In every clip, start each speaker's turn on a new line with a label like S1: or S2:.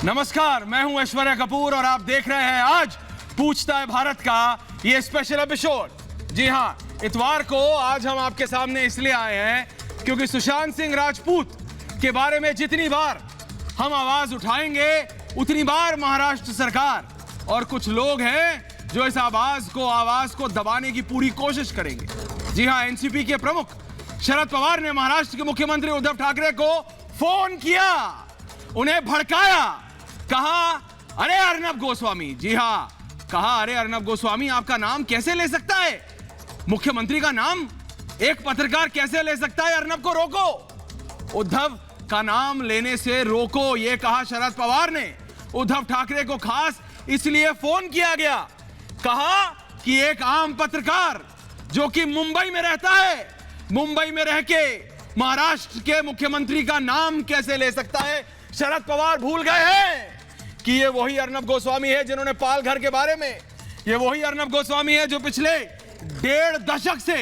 S1: नमस्कार, मैं हूं ऐश्वर्या कपूर और आप देख रहे हैं आज पूछता है भारत का ये स्पेशल एपिसोड। जी हां, इतवार को आज हम आपके सामने इसलिए आए हैं क्योंकि सुशांत सिंह राजपूत के बारे में जितनी बार हम आवाज उठाएंगे उतनी बार महाराष्ट्र सरकार और कुछ लोग हैं जो इस आवाज को दबाने की पूरी कोशिश करेंगे। जी हां, एनसीपी के प्रमुख शरद पवार ने महाराष्ट्र के मुख्यमंत्री उद्धव ठाकरे को फोन किया, उन्हें भड़काया, कहा अरे अर्नब गोस्वामी, जी हां, कहा अरे अर्नब गोस्वामी आपका नाम कैसे ले सकता है, मुख्यमंत्री का नाम एक पत्रकार कैसे ले सकता है, अर्नब को रोको, उद्धव का नाम लेने से रोको, यह कहा शरद पवार ने। उद्धव ठाकरे को खास इसलिए फोन किया गया, कहा कि एक आम पत्रकार जो कि मुंबई में रहता है, मुंबई में रह के महाराष्ट्र के मुख्यमंत्री का नाम कैसे ले सकता है। शरद पवार भूल गए हैं कि ये वही अर्नब गोस्वामी है जिन्होंने पाल घर के बारे में, ये वही अर्नब गोस्वामी है जो पिछले 1.5 दशक से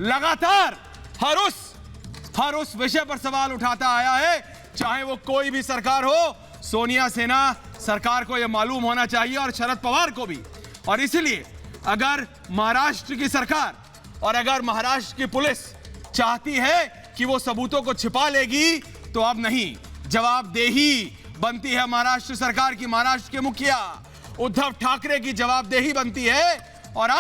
S1: लगातार हर उस विषय पर सवाल उठाता आया है, चाहे वो कोई भी सरकार हो। सोनिया सेना सरकार को यह मालूम होना चाहिए और शरद पवार को भी। और इसलिए अगर महाराष्ट्र की सरकार और अगर महाराष्ट्र की पुलिस चाहती है कि वो सबूतों को छिपा लेगी तो अब नहीं, जवाबदेही बनती है महाराष्ट्र सरकार की, महाराष्ट्र के मुखिया उद्धव ठाकरे की जवाबदेही बनती है। और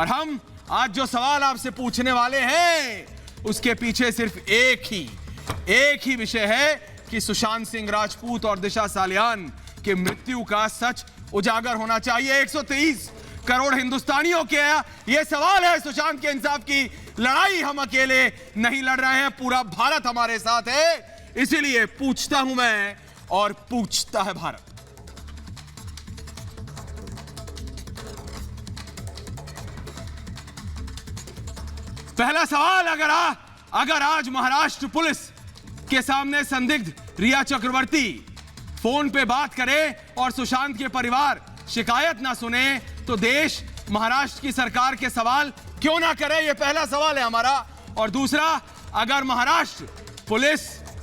S1: हम आज जो सवाल आपसे पूछने वाले हैं उसके पीछे सिर्फ एक ही विषय है कि सुशांत सिंह राजपूत और दिशा सालियान के मृत्यु का सच उजागर होना चाहिए। 130 करोड़ हिंदुस्तानियों के यह सवाल है। सुशांत के इंसाफ की लड़ाई हम अकेले नहीं लड़ रहे हैं, पूरा भारत हमारे साथ है। इसीलिए पूछता हूं मैं और पूछता है भारत। पहला सवाल, अगर आज महाराष्ट्र पुलिस के सामने संदिग्ध रिया चक्रवर्ती फोन पे बात करे और सुशांत के परिवार शिकायत ना सुने तो देश महाराष्ट्र की सरकार के सवाल क्यों ना करे, यह पहला सवाल है हमारा। और दूसरा, अगर महाराष्ट्र पुलिस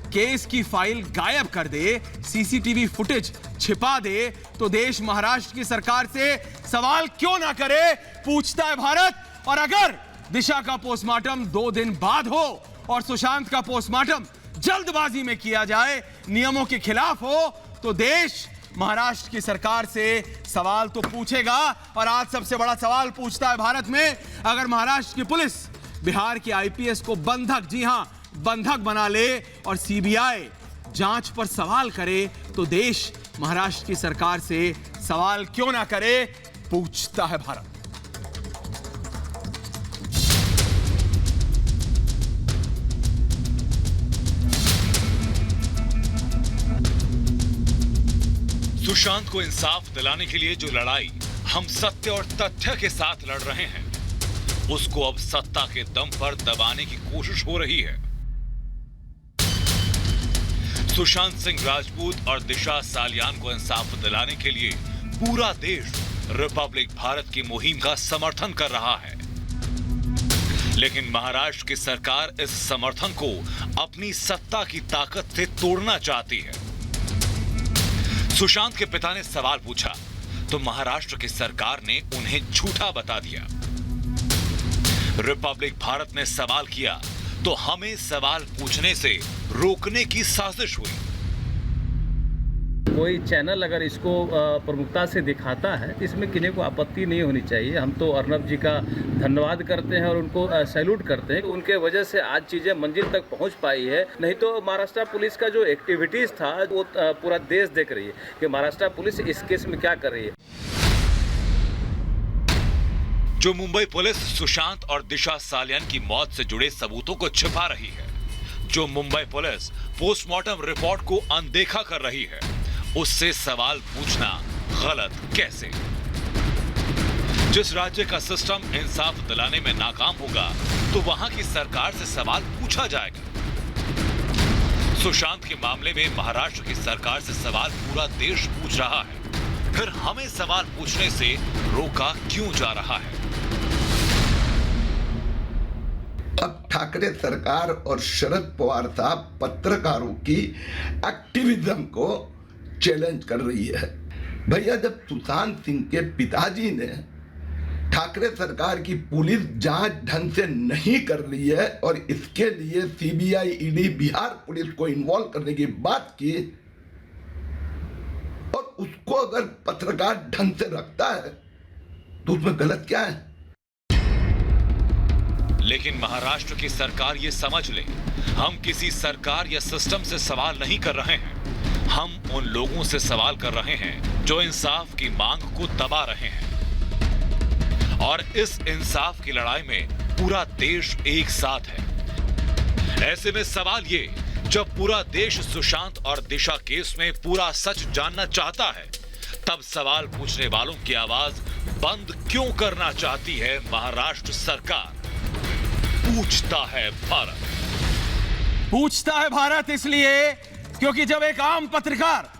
S1: केस की फाइल गायब कर दे, सीसीटीवी फुटेज छिपा दे तो देश महाराष्ट्र की सरकार से सवाल क्यों ना करे, पूछता है भारत। और अगर दिशा का पोस्टमार्टम 2 दिन बाद हो और सुशांत का पोस्टमार्टम जल्दबाजी में किया जाए, नियमों के खिलाफ हो, तो देश महाराष्ट्र की सरकार से सवाल तो पूछेगा। और आज सबसे बड़ा सवाल पूछता है भारत में, अगर महाराष्ट्र की पुलिस बिहार के आईपीएस को बंधक, जी हां, बंधक बना ले और सीबीआई जांच पर सवाल करे तो देश महाराष्ट्र की सरकार से सवाल क्यों ना करे, पूछता है भारत।
S2: सुशांत को इंसाफ दिलाने के लिए जो लड़ाई हम सत्य और तथ्य के साथ लड़ रहे हैं, उसको अब सत्ता के दम पर दबाने की कोशिश हो रही है। सुशांत सिंह राजपूत और दिशा सालियान को इंसाफ दिलाने के लिए पूरा देश रिपब्लिक भारत की मुहिम का समर्थन कर रहा है, लेकिन महाराष्ट्र की सरकार इस समर्थन को अपनी सत्ता की ताकत से तोड़ना चाहती है। सुशांत के पिता ने सवाल पूछा तो महाराष्ट्र की सरकार ने उन्हें झूठा बता दिया। रिपब्लिक भारत ने सवाल किया तो हमें सवाल पूछने से रोकने की साजिश हुई।
S3: कोई चैनल अगर इसको प्रमुखता से दिखाता है, इसमें किसी को आपत्ति नहीं होनी चाहिए। हम तो अर्नब जी का धन्यवाद करते हैं और उनको सैल्यूट करते हैं, उनके वजह से आज चीज़ें मंजिल तक पहुंच पाई है। नहीं तो महाराष्ट्र पुलिस का जो एक्टिविटीज़ था वो पूरा देश देख रही है कि महाराष्ट्र पुलिस इस केस में क्या कर रही है।
S2: जो मुंबई पुलिस सुशांत और दिशा सालियान की मौत से जुड़े सबूतों को छिपा रही है, जो मुंबई पुलिस पोस्टमार्टम रिपोर्ट को अनदेखा कर रही है, उससे सवाल पूछना गलत कैसे? जिस राज्य का सिस्टम इंसाफ दिलाने में नाकाम होगा तो वहां की सरकार से सवाल पूछा जाएगा। सुशांत के मामले में महाराष्ट्र की सरकार से सवाल पूरा देश पूछ रहा है, फिर हमें सवाल पूछने से रोका क्यों जा रहा है?
S4: अब ठाकरे सरकार और शरद पवार साहब पत्रकारों की एक्टिविज्म को चैलेंज कर रही है। भैया, जब सुशांत सिंह के पिताजी ने ठाकरे सरकार की पुलिस जांच ढंग से नहीं कर रही है और इसके लिए सीबीआई, ईडी, बिहार पुलिस को इन्वॉल्व करने की बात की, और उसको अगर पत्रकार ढंग से रखता है तो उसमें गलत क्या है?
S2: लेकिन महाराष्ट्र की सरकार ये समझ ले, हम किसी सरकार या सिस्टम से सवाल नहीं कर रहे हैं। हम उन लोगों से सवाल कर रहे हैं जो इंसाफ की मांग को दबा रहे हैं। और इस इंसाफ की लड़ाई में पूरा देश एक साथ है। ऐसे में सवाल ये, जब पूरा देश सुशांत और दिशा केस में पूरा सच जानना चाहता है, तब सवाल पूछने वालों की आवाज बंद क्यों करना चाहती है महाराष्ट्र सरकार? पूछता है भारत।
S1: पूछता है भारत इसलिए क्योंकि जब एक आम पत्रकार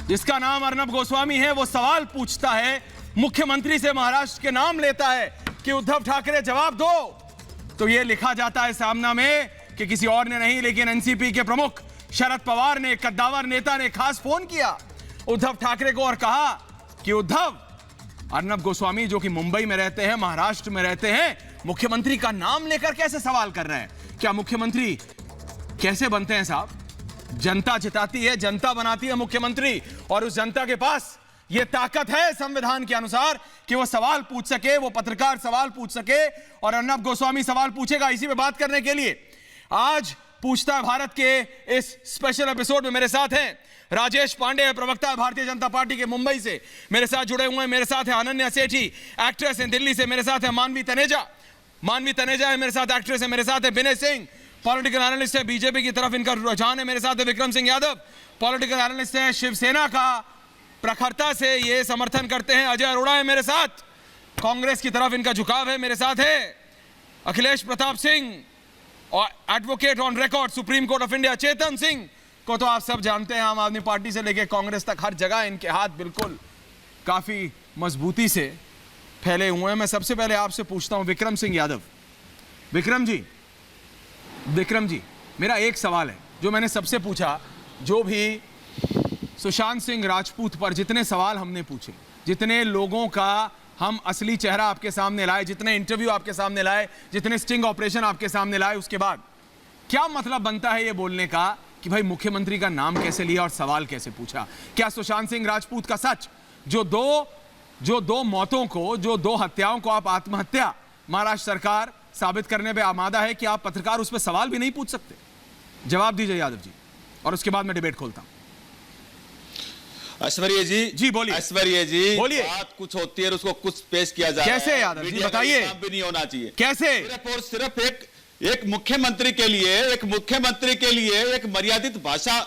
S1: जिसका नाम अर्नब गोस्वामी है वो सवाल पूछता है, मुख्यमंत्री से महाराष्ट्र के नाम लेता है कि उद्धव ठाकरे जवाब दो, तो यह लिखा जाता है सामना में कि किसी और ने नहीं, लेकिन एनसीपी के प्रमुख शरद पवार ने, कद्दावर नेता ने खास फोन किया उद्धव ठाकरे को और कहा कि उद्धव, अर्नब गोस्वामी जो कि मुंबई में रहते हैं, महाराष्ट्र में रहते हैं, मुख्यमंत्री का नाम लेकर कैसे सवाल कर रहे हैं? क्या मुख्यमंत्री कैसे बनते हैं साहब? जनता जिताती है, जनता बनाती है मुख्यमंत्री, और उस जनता के पास यह ताकत है संविधान के अनुसार कि वो सवाल पूछ सके, वो पत्रकार सवाल पूछ सके, और अर्नब गोस्वामी सवाल पूछेगा। इसी पे बात करने के लिए आज पूछता है भारत के इस स्पेशल एपिसोड में मेरे साथ हैं राजेश पांडे, प्रवक्ता है भारतीय जनता पार्टी के मुंबई से, मेरे साथ जुड़े हुए हैं। मेरे साथ है अनन्या सेठी, एक्ट्रेस है दिल्ली से। मेरे साथ है मानवी तनेजा है मेरे साथ, एक्ट्रेस है। मेरे साथ है विनय सिंह, पॉलिटिकल एनालिस्ट है, बीजेपी की तरफ इनका रुझान है। मेरे साथ है विक्रम सिंह यादव, पॉलिटिकल एनालिस्ट है, शिवसेना का प्रखरता से ये समर्थन करते हैं। अजय अरोड़ा है मेरे साथ, कांग्रेस की तरफ इनका झुकाव है। मेरे साथ है अखिलेश प्रताप सिंह, और advocate on record Supreme Court of India. Chetan Singh को तो आप सब जानते हैं, आम आदमी पार्टी से लेकर कांग्रेस तक हर जगह इनके हाथ बिल्कुल काफी मजबूती से फैले हुए हैं। मैं सबसे पहले आपसे पूछता हूं विक्रम सिंह यादव। विक्रम जी, मेरा एक सवाल है जो मैंने सबसे पूछा, जो भी सुशांत सिंह राजपूत पर जितने सवाल हमने पूछे, जितने लोगों का हम असली चेहरा आपके सामने लाए, जितने इंटरव्यू आपके सामने लाए, जितने स्टिंग ऑपरेशन आपके सामने लाए, उसके बाद क्या मतलब बनता है ये बोलने का कि भाई मुख्यमंत्री का नाम कैसे लिया और सवाल कैसे पूछा? क्या सुशांत सिंह राजपूत का सच, जो दो मौतों को, जो दो हत्याओं को आप आत्महत्या महाराष्ट्र सरकार साबित करने पे आमादा है कि आप पत्रकार उस पर सवाल भी नहीं पूछ सकते? जवाब दीजिए यादव जी, और उसके बाद मैं डिबेट खोलता हूं।
S5: ऐश्वर्य जी
S1: बोलिए।
S5: ऐश्वर्य जी,
S1: बोलिए।
S5: बात कुछ होती है और उसको कुछ पेश किया जा रहा है।
S1: कैसे यादव जी बताइए?
S5: काम भी नहीं होना चाहिए।
S1: कैसे?
S5: सिर्फ और सिर्फ एक मुख्यमंत्री के लिए एक मर्यादित भाषा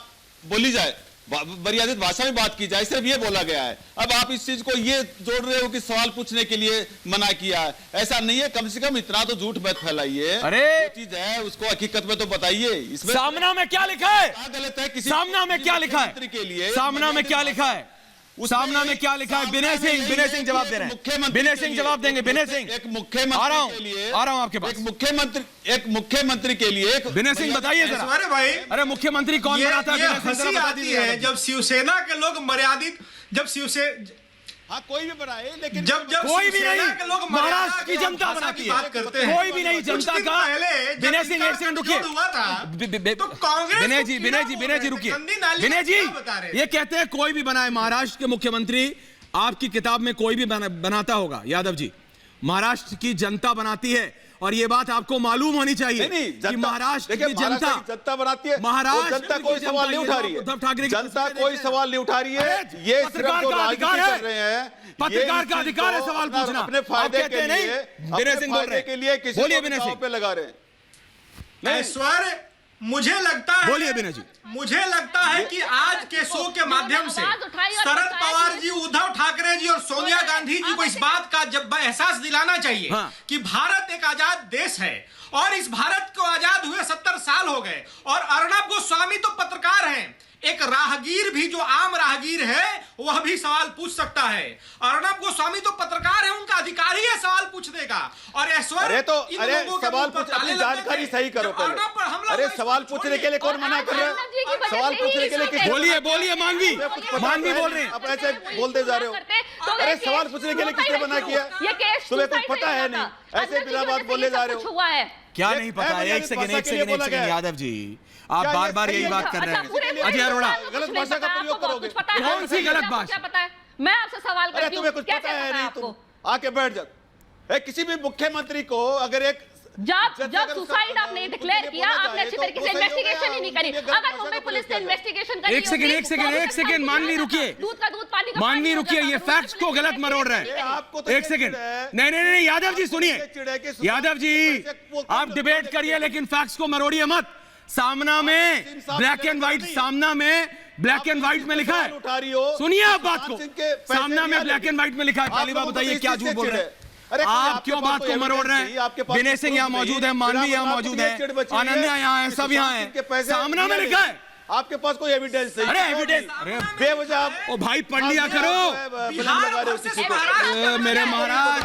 S5: बोली जाए, मर्यादित भाषा में बात की जाए, सिर्फ ये बोला गया है। अब आप इस चीज को ये जोड़ रहे हो कि सवाल पूछने के लिए मना किया है, ऐसा नहीं है। कम से कम इतना तो झूठ मत फैलाइए।
S1: अरे
S5: जो चीज है उसको हकीकत में तो बताइए। इसमें
S1: सामना में क्या लिखा है?
S5: गलत है? किसी
S1: सामना में क्या लिखा है?
S5: के लिए
S1: सामना में क्या लिखा है? सामना में क्या लिखा है? विनय सिंह जवाब दे रहे हैं। विनय सिंह जवाब देंगे। विनय सिंह,
S5: एक मुख्यमंत्री के लिए
S1: आ रहा हूं आपके पास।
S5: एक मुख्यमंत्री के लिए
S1: विनय सिंह बताइए जरा।
S6: अरे भाई,
S1: अरे मुख्यमंत्री कौन बनाता है?
S6: ये
S1: विनय सिंह जरा
S6: हंसी
S1: बता
S6: आती
S1: दीजिए।
S6: है जब शिवसेना के लोग मर्यादित,
S5: हाँ कोई भी बनाए, लेकिन
S6: जब
S1: कोई भी
S6: शिवसेना
S1: नहीं,
S6: के लोग
S1: महाराष्ट्र की
S6: मर्यादा
S1: जनता
S6: भाषा
S1: बनाती
S6: की
S1: है।
S6: बात करते हैं।
S1: कोई भी नहीं,
S6: कुछ
S1: जनता
S6: दिन
S1: का।
S6: पहले जब
S1: विनय सिंह
S6: इनका
S1: एक सेकंड रुकिए।
S6: विरोध हुआ था, तो कांग्रेस
S1: विनय
S6: को
S1: जी
S6: कीड़ा बोल
S1: विनय जी
S6: रहे थे,
S1: रुकिए।
S6: गंदी नाली
S1: विनय
S6: में
S1: जी
S6: क्या बता रहे थे?
S1: ये कहते हैं कोई भी बनाए, महाराष्ट्र के मुख्यमंत्री आपकी किताब में कोई भी बनाता होगा यादव जी, महाराष्ट्र की जनता बनाती है, और ये बात आपको मालूम होनी चाहिए कि महाराष्ट्र की
S5: जनता बनाती है।
S1: महाराष्ट्र
S5: जनता कोई सवाल नहीं उठा रही है।
S1: उद्धव ठाकरे
S5: जनता कोई सवाल नहीं उठा रही है। ये सिर्फ जो राजनीति कर रहे हैं,
S1: पत्रकार का अधिकार है सवाल पूछना।
S5: अपने फायदे के लिए,
S1: विनय सिंह बोल रहे हैं,
S5: किसी
S1: बोलिए
S5: को
S1: विनय सिंह
S5: पे लगा रहे हैं।
S6: ऐश्वर्य, मुझे लगता है,
S1: बोलिए विनय जी।
S6: मुझे लगता है कि आज के शो के माध्यम से शरद पवार जी, उद्धव ठाकरे जी और सोनिया गांधी जी को इस बात का जब एहसास दिलाना चाहिए कि भारत एक आजाद देश है, और इस भारत को आजाद हुए 70 साल हो गए, और अर्नब गोस्वामी तो पत्रकार हैं। एक राहगीर भी, जो आम राहगीर है, वह भी सवाल पूछ सकता है। अर्नब गोस्वामी तो पत्रकार है, उनका अधिकार ही है सवाल पूछने का। और
S5: अरे तो सवाल पूछ, अपनी जानकारी सही करो पहले। अरे सवाल पूछने के लिए कौन मना कर रहा है? सवाल पूछने के लिए किस?
S1: बोलिए बोलिए मानवी बोल रहे हैं।
S5: आप ऐसे बोलते जा रहे हो। अरे सवाल पूछने के लिए किसने मना किया? तुम्हें कुछ पता है नहीं, ऐसे बिना बात बोले जा रहे हो।
S1: क्या नहीं पता है? एक सेकंड यादव जी, आप बार बार यही बात कर रहे हैं। अजय अरोड़ा,
S5: गलत भाषा का प्रयोग करोगे।
S1: कौन सी गलत भाषा?
S7: पता है, मैं आपसे सवाल करती हूं,
S5: तुम्हें कुछ पता है नहीं, तुम आके बैठ जाओ। किसी भी मुख्यमंत्री को अगर एक
S7: जब सुसाइड आपने डिक्लेयर किया, आपने अच्छी तरीके से इन्वेस्टिगेशन ही नहीं करी। अगर मुंबई पुलिस ने इन्वेस्टिगेशन करी,
S1: एक सेकंड मानवी रुकिए,
S7: दूध का दूध पानी का
S1: मानवी रुकिए, ये फैक्ट्स को गलत मरोड़ रहे हैं। एक सेकंड, नहीं यादव जी सुनिए, यादव जी आप डिबेट करिए लेकिन फैक्ट्स को मरोड़िए मत। सामना में ब्लैक एंड व्हाइट, सामना में ब्लैक एंड व्हाइट में लिखा है, सुनिए आप बात को, सामना में ब्लैक एंड व्हाइट में लिखा है। पहली बात बताइए क्या झूठ बोल रहे हैं आप? क्यों बात को मरोड़ रहे हैं? विनय सिंह यहाँ मौजूद है, मानवी यहाँ मौजूद है, अनन्या यहाँ है, सब यहाँ है, सामना में लिखा है।
S5: आपके पास कोई एविडेंस नहीं?
S1: अरे एविडेंस, अरे
S5: बेवजह
S1: ओ भाई पढ़ लिया करो। मेरे महाराज,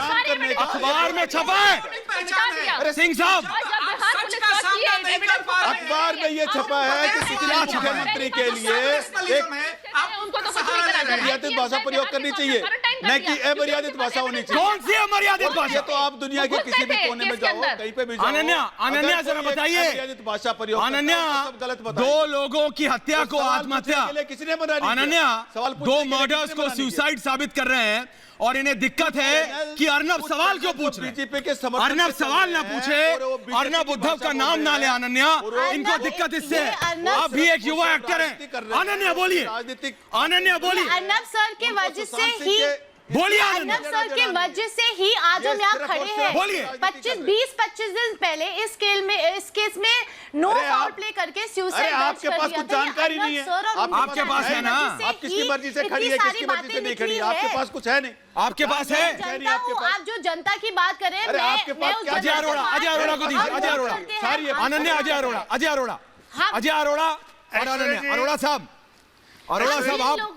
S1: अखबार में छपा है सिंह साहब,
S5: अखबार में ये छपा है कि किसी मुख्यमंत्री के लिए मर्यादित भाषा प्रयोग करनी चाहिए, न कि अमर्यादित भाषा होनी चाहिए।
S1: कौन सी अमर्यादित भाषा?
S5: तो आप दुनिया के किसी भी कोने में जाओ, कहीं पे भी जाओ,
S1: अनन्या जरा बताइए,
S5: अमर्यादित भाषा प्रयोग,
S1: अनन्या
S5: गलत
S1: दो लोगों की हत्या को आत्महत्या,
S5: किसने बना दिया?
S1: अनन्या दो मर्डर्स को सुसाइड साबित कर रहे हैं और इन्हें दिक्कत है कि अर्नब सवाल क्यों पूछ रहे हैं? अर्नब सवाल ना पूछे, अर्नब उद्धव का नाम ना ले। अनन्या, इनको दिक्कत इससे है। आप भी एक युवा एक्टर हैं। अनन्या बोलिए, अनन्या बोलिए।
S8: अर्नब सर के वजह से ही,
S1: बोलिए
S8: अर्नब सर के वजह से ही आज हम यहाँ खड़े हैं।
S1: बोलिए।
S8: 20-25 दिन पहले इस केस में नो फाउल प्ले करके सुसाइड
S5: आपके पास कुछ जानकारी नहीं है।
S1: आपके पास है ना?
S5: आप किसकी मर्जी से खड़ी है, किसकी मर्जी से नहीं खड़ी है? आपके पास कुछ है नहीं?
S1: आपके पास है?
S8: आप जो जनता की बात कर रहे हैं,
S1: अजय अरोड़ा को दीजिए, अजय अरोड़ा, अनन्या, अजय अरोड़ा और अनन्या। अरोड़ा साहब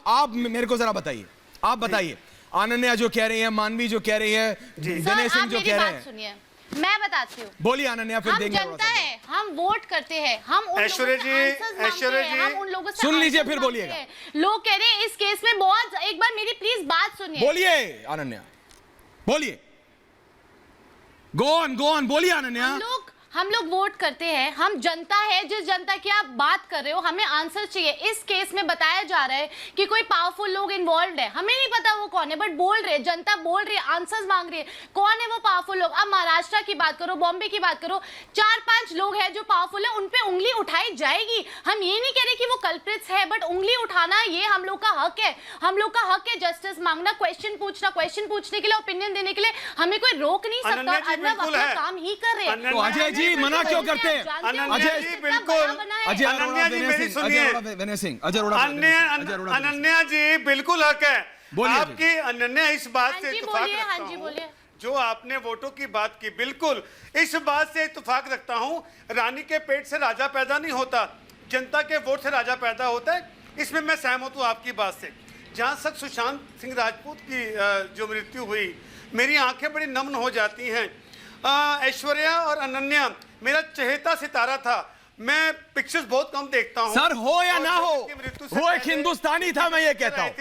S1: आप मेरे को जरा बताइए, आप बताइए, अनन्या जो कह रही है, मानवी जो कह रही है, विनय सिंह जो कह रहे हैं,
S8: सुनिए मैं बताती हूँ।
S1: बोलिए अनन्या, फिर देंगे।
S8: हम जनता है, हम वोट करते हैं, हम उन
S5: ऐश्वर्या जी,
S8: हम उन लोगों से
S1: सुन लीजिए फिर बोलिएगा।
S8: लोग कह रहे हैं इस केस में बहुत, एक बार मेरी प्लीज बात सुनिए।
S1: बोलिए अनन्या, बोलिए, गो ऑन, बोलिए अनन्या।
S8: हम लोग वोट करते हैं, हम जनता है, जिस जनता की आप बात कर रहे हो, हमें आंसर चाहिए। इस केस में बताया जा रहा है कि कोई पावरफुल लोग इन्वॉल्व है, हमें नहीं पता वो कौन है, बट बोल रहे, जनता बोल रही है, आंसर्स मांग रही है, कौन है वो पावरफुल लोग। अब महाराष्ट्र की बात करो, बॉम्बे की बात करो, 4-5 लोग हैं जो पावरफुल है, उन पे उंगली उठाई जाएगी। हम ये नहीं कह रहे कि वो कल्प्रिट्स है, बट उंगली उठाना ये हम लोग का हक है, हम लोग का हक है जस्टिस मांगना, क्वेश्चन पूछना, क्वेश्चन पूछने के लिए, ओपिनियन देने के लिए हमें कोई रोक नहीं सकता। अर्नब अपना काम ही कर रहे हैं।
S1: तो अजय जी मना क्यों करते हैं?
S5: अनन्या जी बिल्कुल,
S1: अजय
S5: अनन्या जी मेरी सुनिए,
S1: विनय सिंह, अजय अरोड़ा,
S5: अनन्या जी बिल्कुल हक है आपकी। अनन्या इस बात से इत्तेफाक रखता हूं, जो आपने वोटों की बात की, बिल्कुल इस बात से इत्तेफाक रखता हूं। रानी के पेट से राजा पैदा नहीं होता, जनता के वोट से राजा पैदा होता है, इसमें मैं सहमत हूं आपकी बात से। जहां तक सुशांत सिंह राजपूत की जो मृत्यु हुई, मेरी आंखें बड़ी नम्न हो जाती हैं। ऐश्वर्या और अनन्या मेरा चहेता सितारा था, मैं पिक्चर्स बहुत कम देखता हूं।
S1: सर हो या ना हो, वो एक हिंदुस्तानी था, मैं ये कहता हूं।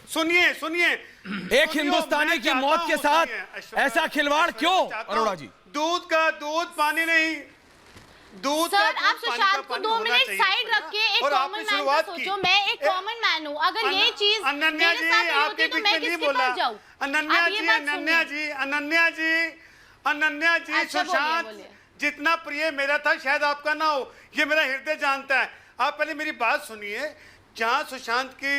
S5: सुनिए,
S1: एक हिंदुस्तानी की मौत के साथ ऐसा खिलवाड़ क्यों? अरोड़ा जी,
S5: दूध का दूध, पानी नहीं, दूध
S8: सर आप सुशांत को 2 मिनट साइड रख के एक कॉमन मैन का सोचो। मैं एक कॉमन मैन हूँ, अगर ये चीज
S5: अनन्या जी आपके पीछे नहीं बोला। अनन्या जी सुशांत जितना प्रिय मेरा था शायद आपका ना हो, ये मेरा हृदय जानता है। आप पहले मेरी बात सुनिए। जहां सुशांत की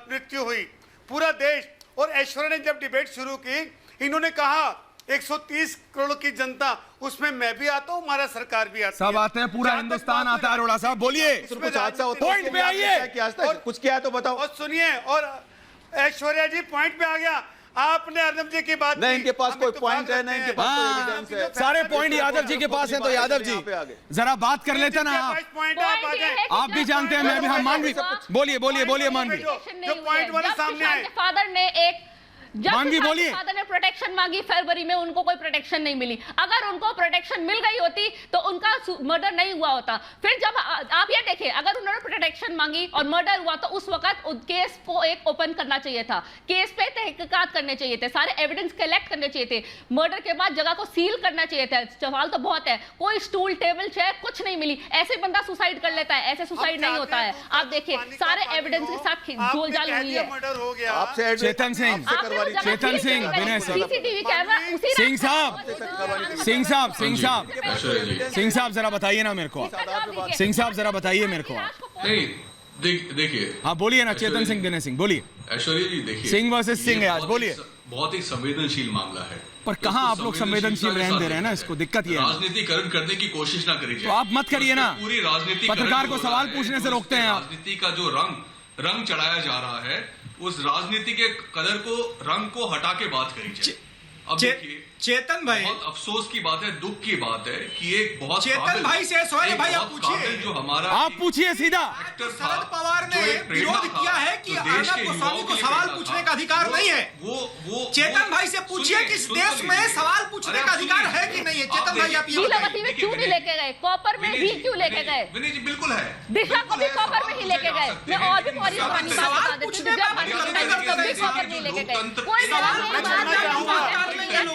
S5: मृत्यु हुई, पूरा देश और ऐश्वर्या ने जब डिबेट शुरू की, इन्होंने कहा 130 करोड़ की जनता, उसमें मैं भी आता हूं, हमारा सरकार भी आता है,
S1: सब आते हैं, पूरा हिंदुस्तान आता है। अरोड़ा साहब बोलिए, पॉइंट पे आइए,
S5: कुछ किया है तो बताओ। और सुनिए, और ऐश्वर्या जी पॉइंट पे आ गया।
S9: आपने अर्नब जी की बात
S5: नहीं, इनके पास
S9: हम
S5: कोई
S9: इत्तेफाक
S5: पॉइंट है,
S9: रखते
S5: नहीं इनके
S9: हैं।
S5: पास कोई
S1: हाँ,
S5: एविडेंस है।
S1: सारे पॉइंट यादव जी के पास हैं, तो यादव जी जरा बात कर लेते ना आप।
S9: पॉइंट आप आ जाए।
S1: आप भी जानते हैं, मैं भी। हाँ, मानवी बोलिए बोलिए बोलिए मानवी।
S9: जो पॉइंट वाले सामने आए।
S7: फादर ने एक
S1: मानवी बोलिए।
S7: फादर ने प्रोटेक्शन मांगी फरवरी में, उनको कोई प्रोटेक्शन नहीं मिली। अगर उनको प्रोटेक्शन मिल गई होती तो उनका मर्डर नहीं हुआ होता। फिर जब आप ये देखिए, अगर उन्होंने प्रोटेक्शन मांगी और मर्डर हुआ तो उस वक्त उस केस को एक ओपन करना चाहिए था, केस पे तहकीकात करने चाहिए थे, सारे एविडेंस कलेक्ट करने चाहिए थे। मर्डर के बाद जगह को सील करना चाहिए था। सवाल तो बहुत है, कोई स्टूल टेबल चेयर कुछ नहीं मिली। ऐसे बंदा सुसाइड कर लेता है, ऐसे सुसाइड नहीं होता है। आप देखिए सारे एविडेंस के साथ जोल जाल हुई है।
S9: मर्डर हो गया।
S5: आपसे
S1: चेतन सिंह, चेतन सिंह, विनय सिंह,
S7: सीसीटीवी कैमरा उसी
S1: सिंह साहब जरा बताइए ना मेरे को। सिंह साहब जरा बताइए मेरे को।
S10: नहीं, देखिए,
S1: हाँ बोलिए ना, चेतन सिंह, विनय सिंह, बोलिए।
S10: ऐश्वर्या जी देखिए,
S1: सिंह वर्सेस सिंह है आज, बोलिए।
S10: बहुत ही संवेदनशील मामला है।
S1: पर कहाँ आप लोग संवेदनशील रहने दे रहे हैं ना, इसको दिक्कत ये है।
S10: राजनीतिकरण करने की कोशिश ना करी
S1: तो
S10: जाए।
S1: आप मत करिए ना,
S10: पूरी राजनीति
S1: पत्रकार को सवाल पूछने से रोकते हैं आप।
S10: राजनीति का जो रंग चढ़ाया जा रहा है, उस राजनीति के कलर को, रंग को हटा के बात करी जाए। अब देखिए,
S6: चेतन भाई,
S10: बहुत अफसोस की बात है, दुख की बात है कि एक बहुत
S6: चेतन भाई से सोए भाई आप पूछिए,
S10: जो हमारा
S1: आप पूछिए सीधा।
S6: शरद पवार ने विरोध किया है कि अर्नब गोस्वामी को सवाल पूछने का अधिकार नहीं है।
S10: वो
S6: चेतन भाई से पूछिए कि इस देश में सवाल पूछने का अधिकार है कि नहीं है। चेतन भाई आप ये
S7: लीलावती में क्यों नहीं लेके गए, कॉपर में भी क्यों लेके गए,
S10: विनय जी बिल्कुल है,
S7: दिशा को भी कॉपर में ही लेके गए। मैं और भी पूरी कहानी बात बता देती हूँ, दिव्या भारती के टाइम पर कभी कॉपर नहीं लेके गए। कोई सवाल नहीं,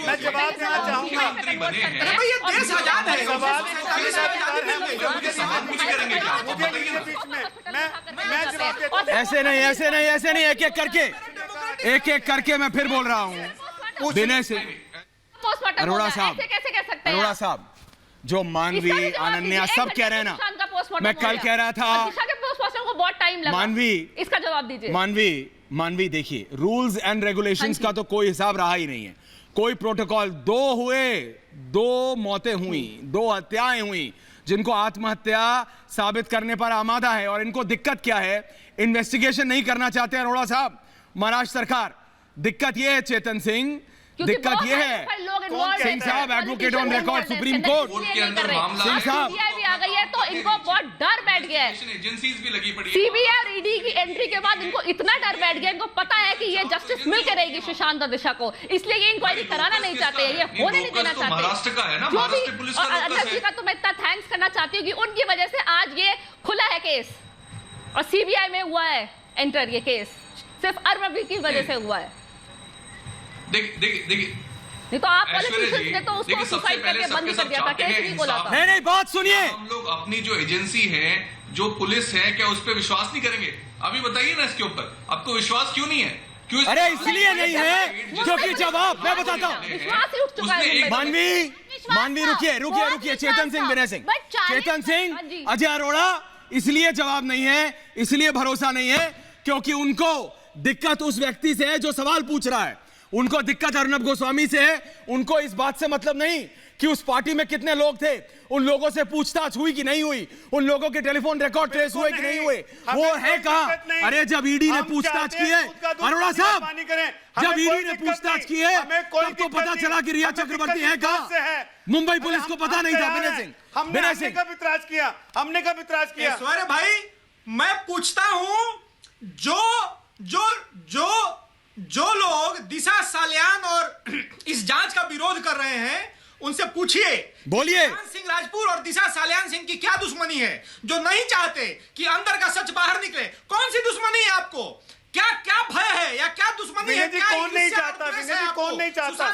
S9: मैं जवाब देना चाहूंगा।
S6: भाई ये देश आजाद है।
S1: ऐसे नहीं, ऐसे नहीं, ऐसे नहीं, एक एक करके मैं फिर बोल रहा हूँ। विनय सिंह, अरोड़ा साहब,
S7: कैसे कह सकते हैं
S1: अरोड़ा साहब, जो मानवी, अनन्या सब कह रहे हैं ना, मैं कल कह रहा था
S7: पोस्टमार्टम को बहुत टाइम लगा।
S1: मानवी,
S7: इसका जवाब दीजिए।
S1: मानवी देखिए, रूल्स एंड रेगुलेशंस का तो कोई हिसाब रहा ही नहीं है, कोई प्रोटोकॉल। 2 मौतें हुई, 2 हत्याएं हुई, जिनको आत्महत्या साबित करने पर आमादा है। और इनको दिक्कत क्या है, इन्वेस्टिगेशन नहीं करना चाहते अरोड़ा साहब, महाराष्ट्र सरकार। दिक्कत यह है चेतन सिंह, दिक्कत यह है सिंह साहब, advocate on record Supreme court,
S10: के अंदर मामला
S1: सिंह साहब
S7: भी आ गई है तो इनको बहुत डर बैठ गया है।
S10: एजेंसीज भी लगी पड़ी है।
S7: सीबीआई और ईडी की एंट्री के बाद इनको इतना डर बैठ गया, इनको पता है कि ये जस्टिस मिल के रहेगी सुशांत और दिशा को, इसलिए ये इंक्वायरी कराना नहीं चाहते, ये होने नहीं देना चाहते।
S10: महाराष्ट्र का है ना,
S7: जो भी,
S10: महाराष्ट्र पुलिस का
S7: और अध्यक्ष जी का तो मैं इतना थैंक्स करना चाहती हूँ कि उनकी वजह से आज ये खुला है केस, और सीबीआई में हुआ है एंटर ये केस, सिर्फ अर्नब की वजह से हुआ है।
S10: देखिए,
S7: नहीं तो आप पॉलिटिशियंस ने तो उसको सुसाइड करके बंद कर दिया था, केस नहीं खोला था।
S1: नहीं, बात सुनिए।
S10: हम लोग अपनी जो एजेंसी है, जो पुलिस है, क्या उस पर विश्वास नहीं करेंगे? अभी बताइए ना इसके ऊपर, आपको विश्वास क्यों नहीं है? क्यों?
S1: अरे इसलिए नहीं है क्योंकि जवाब मैं बताता हूँ।
S7: विश्वास ही उठ चुका है।
S1: मानवी रुकिए, चेतन सिंह, विनय सिंह, चेतन सिंह, अजय अरोड़ा, इसलिए जवाब नहीं है, इसलिए भरोसा नहीं है क्योंकि उनको दिक्कत उस व्यक्ति से है जो सवाल पूछ रहा है, उनको दिक्कत अर्नब गोस्वामी से है। उनको इस बात से मतलब नहीं कि उस पार्टी में कितने लोग थे, उन लोगों से पूछताछ हुई कि नहीं हुई, उन लोगों के टेलीफोन रिकॉर्ड ट्रेस हुए कि नहीं हुए, वो है कहाँ? अरे जब ईडी ने पूछताछ की है अरोड़ा साहब, जब ईडी ने पूछताछ की है तब तो पता चला कि रिया चक्रवर्ती है कहाँ। मुंबई पुलिस को पता नहीं था। विनय सिंह,
S9: हमने कब इतराज किया? हमने कब इतराज किया?
S6: ऐश्वर्या भाई, मैं पूछता हूं, जो लोग दिशा साल्यान और इस जांच का विरोध कर रहे हैं, उनसे पूछिए,
S1: बोलिए,
S6: सिंह राजपूत और दिशा साल्यान सिंह की क्या दुश्मनी है, जो नहीं चाहते कि अंदर का सच बाहर निकले? कौन सी दुश्मनी है आपको? क्या भय है या क्या दुश्मनी है?
S9: विनय जी कौन नहीं चाहता? विनय जी कौन नहीं चाहता?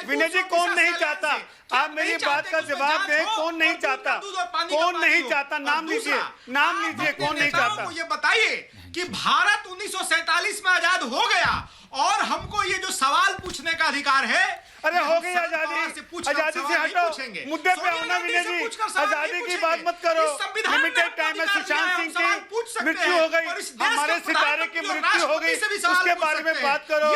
S9: विनय जी कौन नहीं चाहता? आप मेरी बात का जवाब दें, कौन नहीं चाहता? कौन नहीं चाहता? नाम लीजिए, नाम लीजिए, कौन नहीं चाहता?
S6: मुझे बताइए कि भारत 1947 में आजाद हो गया और हमको ये जो सवाल पूछने का अधिकार है,
S9: अरे हो गई आजादी, आजादी से हटो, मुद्दे पे आओ ना विनय जी। आजादी की बात मत करो, लिमिटेड टाइम में सुशांत सिंह की मृत्यु हो गई, हमारे सितारे की मृत्यु हो गई, उसके बारे में बात करो,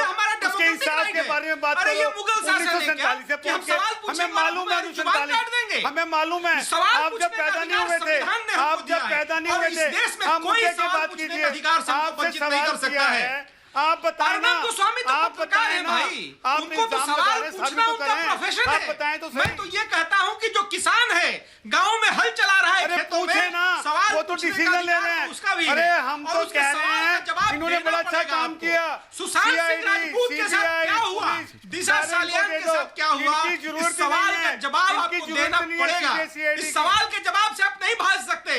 S9: उसके इंसाफ के बारे में बात करो। 1947 से पूछ के हमें मालूम है, 1947 हमें मालूम है, आप जब पैदा नहीं हुए थे, आप जब पैदा नहीं हुए थे, आप मुद्दे की बात कीजिए। आपसे सवाल किया है, आप बताएं ना,
S6: अर्नब गोस्वामी तो
S9: आप
S6: पत्रकार
S9: बताएं
S6: हैं
S9: ना,
S6: भाई,
S9: आप
S6: उनको तो
S9: इल्जाम
S6: सवाल
S9: लगा रहे हैं,
S6: पूछना
S9: साबित तो
S6: उनका
S9: करें।
S6: प्रोफेशन
S9: आप
S6: है।
S9: बताएं तो
S6: मैं
S9: सही।
S6: तो ये कहता हूं कि जो किसान है गांव में हल चला रहा है
S9: अरे
S6: खेतों
S9: पूछे
S6: में,
S9: ना,
S6: सवाल
S9: वो तो
S6: पूछने का
S9: डिसीजन ले
S6: अधिकार
S9: रहे
S6: तो
S9: हैं।
S6: उसका भी
S9: अरे
S6: है।
S9: हम
S6: और
S9: तो
S6: उसके
S9: कह रहे
S6: सवाल
S9: हैं,
S6: का जवाब
S9: इन्होंने
S6: देना
S9: बड़ा अच्छा
S6: पड़ेगा
S9: काम
S6: आपको।
S9: किया।
S6: सुशांत सिंह
S9: CID,
S6: राजपूत के साथ
S9: CBI,
S6: क्या हुआ,
S9: पुलिस,
S6: दिशा सालियान के साथ क्या हुआ,
S9: इनकी जरूरत
S6: इस सवाल
S9: नहीं
S6: का
S9: है।
S6: जवाब
S9: इनकी
S6: आपको
S9: जरूरत
S6: देना
S9: नहीं है
S6: पड़ेगा।
S9: CID
S6: इस
S9: की।
S6: सवाल के जवाब से आप नहीं भाग सकते।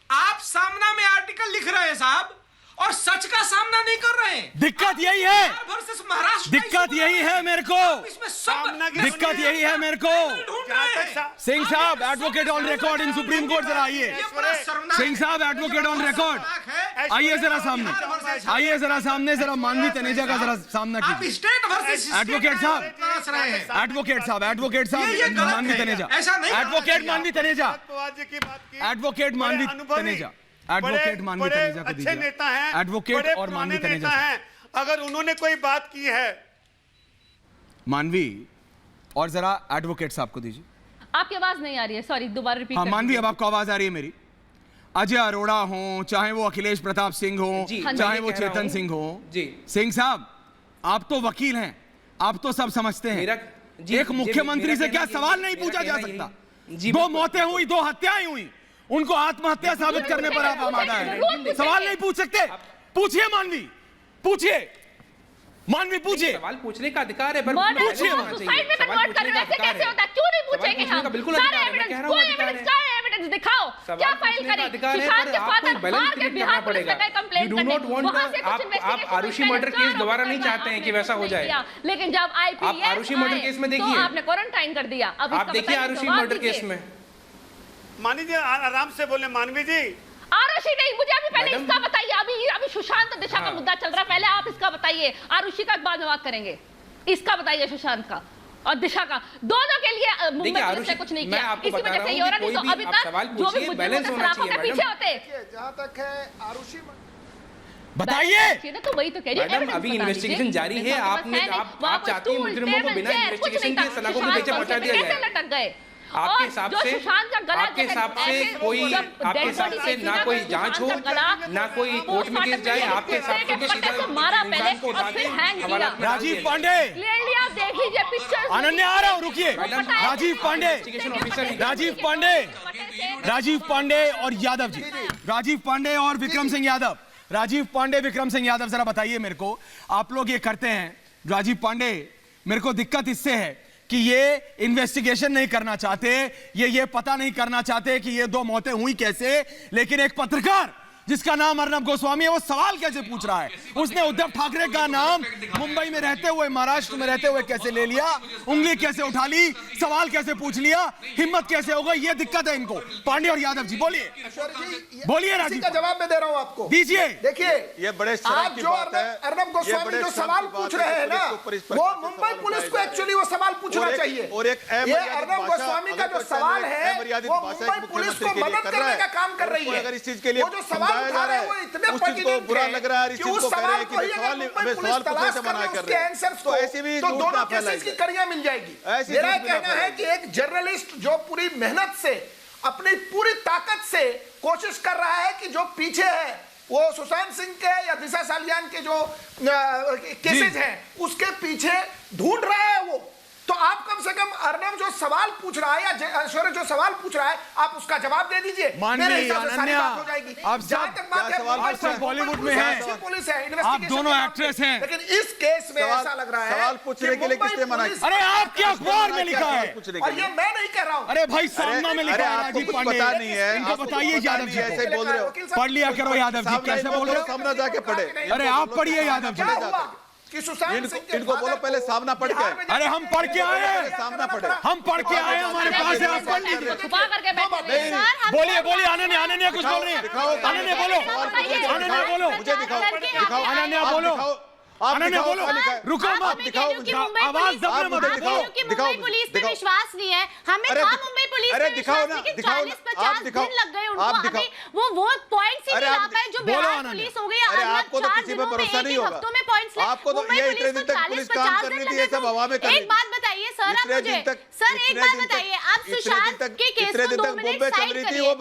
S6: आप सामना में आर्टिकल लिख रहे हैं साहब, और सच का सामना नहीं कर रहे हैं।
S1: दिक्कत यही है,
S6: वर्सेस महाराष्ट्र,
S1: दिक्कत यही है मेरे को,
S6: इसमें सब
S1: दिक्कत यही है मेरे को।
S6: ढूंढ रहे हैं।
S1: सिंह साहब, advocate on record in supreme court, जरा आइए।
S6: ये बड़ा शर्मनाक
S1: सिंह साहब, एडवोकेट ऑन रिकॉर्ड, आइए जरा सामने, आइए जरा सामने, जरा मानवी तनेजा का जरा सामना
S6: आप
S1: कीजिए।
S6: स्टेट वर्सेस
S1: एडवोकेट साहब,
S6: तरस रहे हैं।
S1: एडवोकेट साहब, एडवोकेट
S6: ये
S1: साहब,
S6: गलत
S1: मानवी
S6: है
S1: तनेजा,
S6: यार, ऐसा नहीं करना
S1: एडवोकेट
S6: चाहिए।
S1: मानवी तनेजा,
S9: पवार जी की बात की।
S1: एडवोकेट मानवी तनेजा, एडवोकेट मानवी तनेजा को
S9: अच्छे
S1: दीजिए।
S9: नेता हैं,
S1: एडवोकेट
S9: बड़े
S1: और मानवी
S9: पुराने
S1: तनेजा
S9: नेता
S1: साहब।
S9: हैं, अगर उन्होंने कोई बात की है।
S1: मानवी और जरा एडवोकेट साहब को दीजिए।
S7: आपकी आवाज नहीं आ रही है, सॉरी, दोबारा रिपीट
S1: हाँ
S7: कर
S1: मानवी,
S7: दीजिए।
S1: अब आपको आवाज आ रही है मेरी? अजय अरोड़ा हो, चाहे वो अखिलेश प्रताप सिंह हो,
S7: हाँ
S1: चाहे
S7: जी,
S1: वो चेतन सिंह हो, सिंह साहब आप तो वकील हैं, आप तो सब समझते हैं। एक मुख्यमंत्री से क्या सवाल नहीं पूछा जा सकता? दो मौतें हुई, दो हत्याएं हुई, उनको आत्महत्या साबित करने पर आप आमादा है, सवाल नहीं पूछ सकते? पूछिए मानवी, पूछिए मानवी, पूछिए।
S11: सवाल पूछने का अधिकार है, पर
S1: पूछिए।
S7: सुसाइड में कन्वर्ट कर रहे हो, ऐसे कैसे होता है? क्यों नहीं पूछेंगे हम?
S11: बिल्कुल
S7: सारे
S11: अधिकार है, मैं
S7: एविडेंस,
S11: कह रहा हूं
S7: कोई
S11: अधिकार
S7: एविडेंस,
S11: है।
S7: क्या एविडेंस दिखाओ, क्या फाइल करी? सुशांत के फादर बाहर के बिहार पुलिस में गए कंप्लेंट करने, वहां से कुछ इन्वेस्टिगेशन,
S11: आप आरुषि मर्डर केस दोबारा नहीं चाहते हैं कि वैसा हो जाए,
S7: लेकिन जब आईपीएस
S11: आरुषि मर्डर केस में देखिए,
S7: तो आपने क्वारंटाइन कर दिया। अब
S11: आप देखिए आरुषि मर्डर केस में।
S9: मानी जी आराम से बोले, मानवी जी।
S7: आरुषि नहीं, मुझे अभी पहले इसका बताइए। अभी सुशांत और दिशा का मुद्दा चल रहा है, पहले आप इसका बताइए। आरुषि का बाद में बात करेंगे, इसका बताइए, सुशांत का और दिशा का, दोनों के लिए मुंबई पुलिस ने कुछ नहीं किया। इसी वजह से ये हो रहा है, तो अभी तक जो भी
S11: बैलेंस होना चाहिए
S7: के पीछे होते।
S12: जहां तक है आरुषि
S1: बताइए।
S7: तो वही तो कह रही
S11: मैडम, अभी इन्वेस्टिगेशन जारी है, आप चाहती हैं मुजरिमों को बिना इन्वेस्टिगेशन के सलाखों के पीछे पहुंचा दिया जाए।
S7: लटक गए
S11: आपके हिसाब से कोई आपके हिसाब से ना कोई जांच हो, ना कोई कोर्ट में केस जाए, आपके हिसाब से तो सीधा
S7: मारा पहले
S11: इंसान को उठा
S7: और
S11: के
S7: फिर हैंग
S11: हवाला
S7: किया।
S11: में डाल
S1: राजीव
S11: दिया।
S1: पांडे,
S7: क्लियरली आप देख लीजिए पिक्चर।
S1: अनन्या आ रहा हूं, रुकिए। राजीव पांडे, राजीव पांडे, राजीव पांडे और यादव जी, राजीव पांडे और विक्रम सिंह यादव, राजीव पांडे, विक्रम सिंह यादव, जरा बताइए मेरे को, आप लोग ये करते हैं। राजीव पांडे, मेरे को दिक्कत इससे है कि ये इन्वेस्टिगेशन नहीं करना चाहते, ये पता नहीं करना चाहते कि ये दो मौतें हुई कैसे, लेकिन एक पत्रकार जिसका नाम अर्नब गोस्वामी है, वो सवाल कैसे पूछ रहा है? उसने उद्धव ठाकरे का नाम मुंबई में रहते हुए, महाराष्ट्र में रहते हुए कैसे ले लिया? उंगली कैसे उठा ली? सवाल कैसे पूछ लिया? हिम्मत कैसे हो गई? ये दिक्कत है इनको। पांडे और यादव जी बोलिए, बोलिए। राजीव
S12: का जवाब मैं दे रहा हूं आपको,
S1: दीजिए।
S12: देखिए,
S5: ये बड़े
S12: आज जो अर्नब गोस्वामी जो सवाल पूछ रहे हैं ना, वो मुंबई पुलिस को एक्चुअली वो सवाल पूछना चाहिए। ये अर्नब गोस्वामी का जो सवाल है, वो मुंबई पुलिस को मदद करने का काम कर रही है।
S5: अगर इस चीज के लिए
S12: वो जो सवाल उठा रहे हैं वो इतने
S5: उस चीज को बुरा लग रहा है, इस
S12: कि
S5: चीज
S12: उस
S5: को कह रहे
S12: सवाल
S5: हैं कि
S12: को ही
S5: सवाल
S12: अगर
S5: हमें
S12: मुंबई
S5: सवाल
S12: पुलिस
S5: पूछने
S12: तलाश
S5: से
S12: कर
S5: मना
S12: ले
S5: कर
S12: उसके
S5: रहे हैं,
S12: आंसर्स
S5: तो
S12: को,
S5: ऐसी भी
S12: तो
S5: झूठ
S12: दोनों
S5: ना
S12: केसेस
S5: फैलाइए।
S12: की कड़ियां मिल जाएगी।
S5: ऐसी
S12: मेरा
S5: झूठ ना
S12: कहना है कि एक जर्नलिस्ट जो पूरी मेहनत से, अपनी पूरी ताकत से कोशिश कर रहा है कि जो पीछे है, वो सुशांत सिंह के या दिशा सालियान के जो केसेस हैं, उसके पीछे ढूंढ रहा है वो, तो आप कम से कम अर्नब जो सवाल पूछ रहा है या ऐश्वर्य जो सवाल पूछ रहा है, आप उसका जवाब दे दीजिए। मेरे हिसाब से सारी बात हो जाएगी। जहां तक बात है,
S1: बॉलीवुड में है,
S12: पुलिस है,
S1: आप दोनों एक्ट्रेस हैं,
S12: लेकिन इस केस में ऐसा लग रहा है
S5: सवाल पूछने के लिए किसने मना किया?
S1: अरे आपके अखबार में लिखा है,
S12: और ये मैं नहीं कह रहा हूं।
S1: अरे भाई सामना में लिखा है।
S5: आपको
S1: राजीव
S5: कुछ
S1: पांडे,
S5: पता नहीं है,
S1: इनको बताइए यादव जी
S5: ऐसे बोल रहे हो,
S1: पढ़ लिया करो यादव जी, कैसे बोल रहे हो?
S5: सामना जाके पढ़े।
S1: अरे आप पढ़िए यादव जी,
S12: क्या हुआ कि सुशांत सिंह के
S5: इनको बोलो पहले सामना पढ़ के।
S1: अरे हम पढ़ के आए हैं,
S5: सामना पढ़े,
S1: हम पढ़ के आए हैं, हमारे पास है, आप पढ़ लीजिए।
S7: छुपा करके बैठे हैं।
S1: बोलिए बोलिए, अनन्या कुछ बोल रही है, अनन्या बोलो, अनन्या बोलो,
S5: मुझे दिखाओ,
S1: अनन्या बोलो, अनन्या बोलो, रुको मत, आवाज दबने मत,
S8: मुंबई पुलिस पे विश्वास नहीं है हमें। था मुंबई पुलिस पे विश्वास, लेकिन 40-50 दिन लग गए उनको, हमें वो पॉइंट्स ही नहीं ला पाए जो बिहार पुलिस हो गई।
S5: आपको तो किसी पे भरोसा नहीं होगा,
S8: हफ्तों में पॉइंट्स
S5: आपको तो ये इतने दिन तक पुलिस काम कर रही थी, ये सब हवा में कर रही थी।
S8: एक बात बताइए सर, आप मुझे सर एक बात बताइए, आप सुशांत के केस को 2 मिनट साइड करिए। आप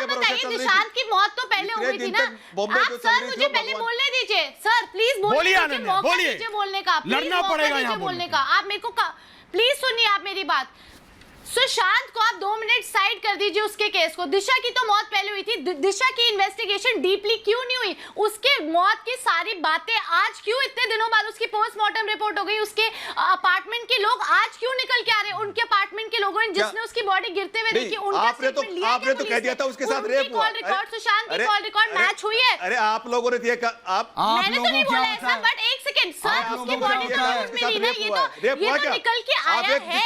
S8: बताइए, सुशांत की मौत तो पहले हुई थी ना, आप सर मुझे पहले बोलने दीजिए। सर प्लीज
S1: बोलिए अनन्या,
S8: मौका
S1: बोलिए।
S8: दीजिए बोलने का, प्लीज
S1: लड़ना
S8: मौका
S1: पड़ेगा
S8: दीजिए
S1: यहाँ
S8: बोलने का। आप मेरे को प्लीज सुनिए आप मेरी बात। सुशांत को आप 2 मिनट साइड कर दीजिए उसके केस को। दिशा की तो मौत पहले हुई थी, दिशा की इन्वेस्टिगेशन डीपली क्यों नहीं हुई? उसके मौत की सारी बातें आज क्यों इतने दिनों बाद उसकी पोस्टमार्टम रिपोर्ट हो गई? उसके अपार्टमेंट के लोग आज क्यों निकल के आ रहे हैं? उनके अपार्टमेंट के लोगों ने जिसने उसकी बॉडी गिरते हुए देखी, उनका स्टेटमेंट लिया
S5: आपने तो कह दिया था उसके साथ रेप हुआ।
S8: कॉल रिकॉर्ड, सुशांत की कॉल रिकॉर्ड मैच हुई है।
S5: अरे आप लोगों ने दिया, आप
S8: मैंने तो नहीं बोला ऐसा, बट एक सेकंड सर, उसकी बॉडी तो मिली ना, ये तो निकल के आया है।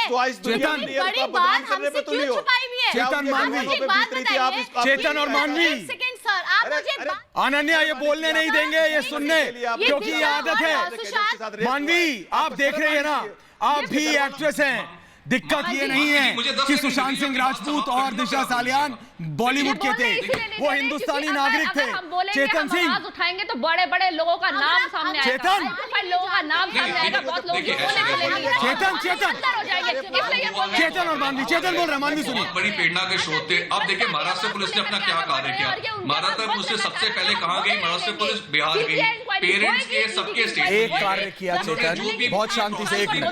S8: बड़ी बात हमसे क्यों छुपाई हुई है?
S1: चेतन मानवी,
S8: एक बात बताइए,
S1: चेतन और मानवी,
S8: एक सेकंड सर, आप मुझे
S1: अनन्या ये बोलने नहीं देंगे, ये सुनने, क्योंकि ये आदत है। मानवी, आप देख रहे हैं ना, आप भी एक्ट्रेस हैं। दिक्कत ये नहीं है कि सुशांत सिंह राजपूत और दिशा सालियान बॉलीवुड के थे, वो हिंदुस्तानी नागरिक थे। चेतन सिंह
S7: उठाएंगे तो बड़े बड़े लोगों का नाम सामने आएगा,
S1: चेतन
S7: लोगों का नाम सामने आएगा, बहुत लोग
S1: चेतन और मानवी, चेतन बोल रहा है, मानवी सुनिए।
S10: बड़ी प्रेरणा के स्रोत थे। अब देखिए महाराष्ट्र पुलिस ने अपना क्या कार्य किया। महाराष्ट्र पुलिस ने सबसे पहले कहाँ गई? महाराष्ट्र पुलिस बिहार गई, पेरेंट्स के सबके स्टेट
S1: एक कार्य किया चेतन, बहुत शांति से। एक मिनट,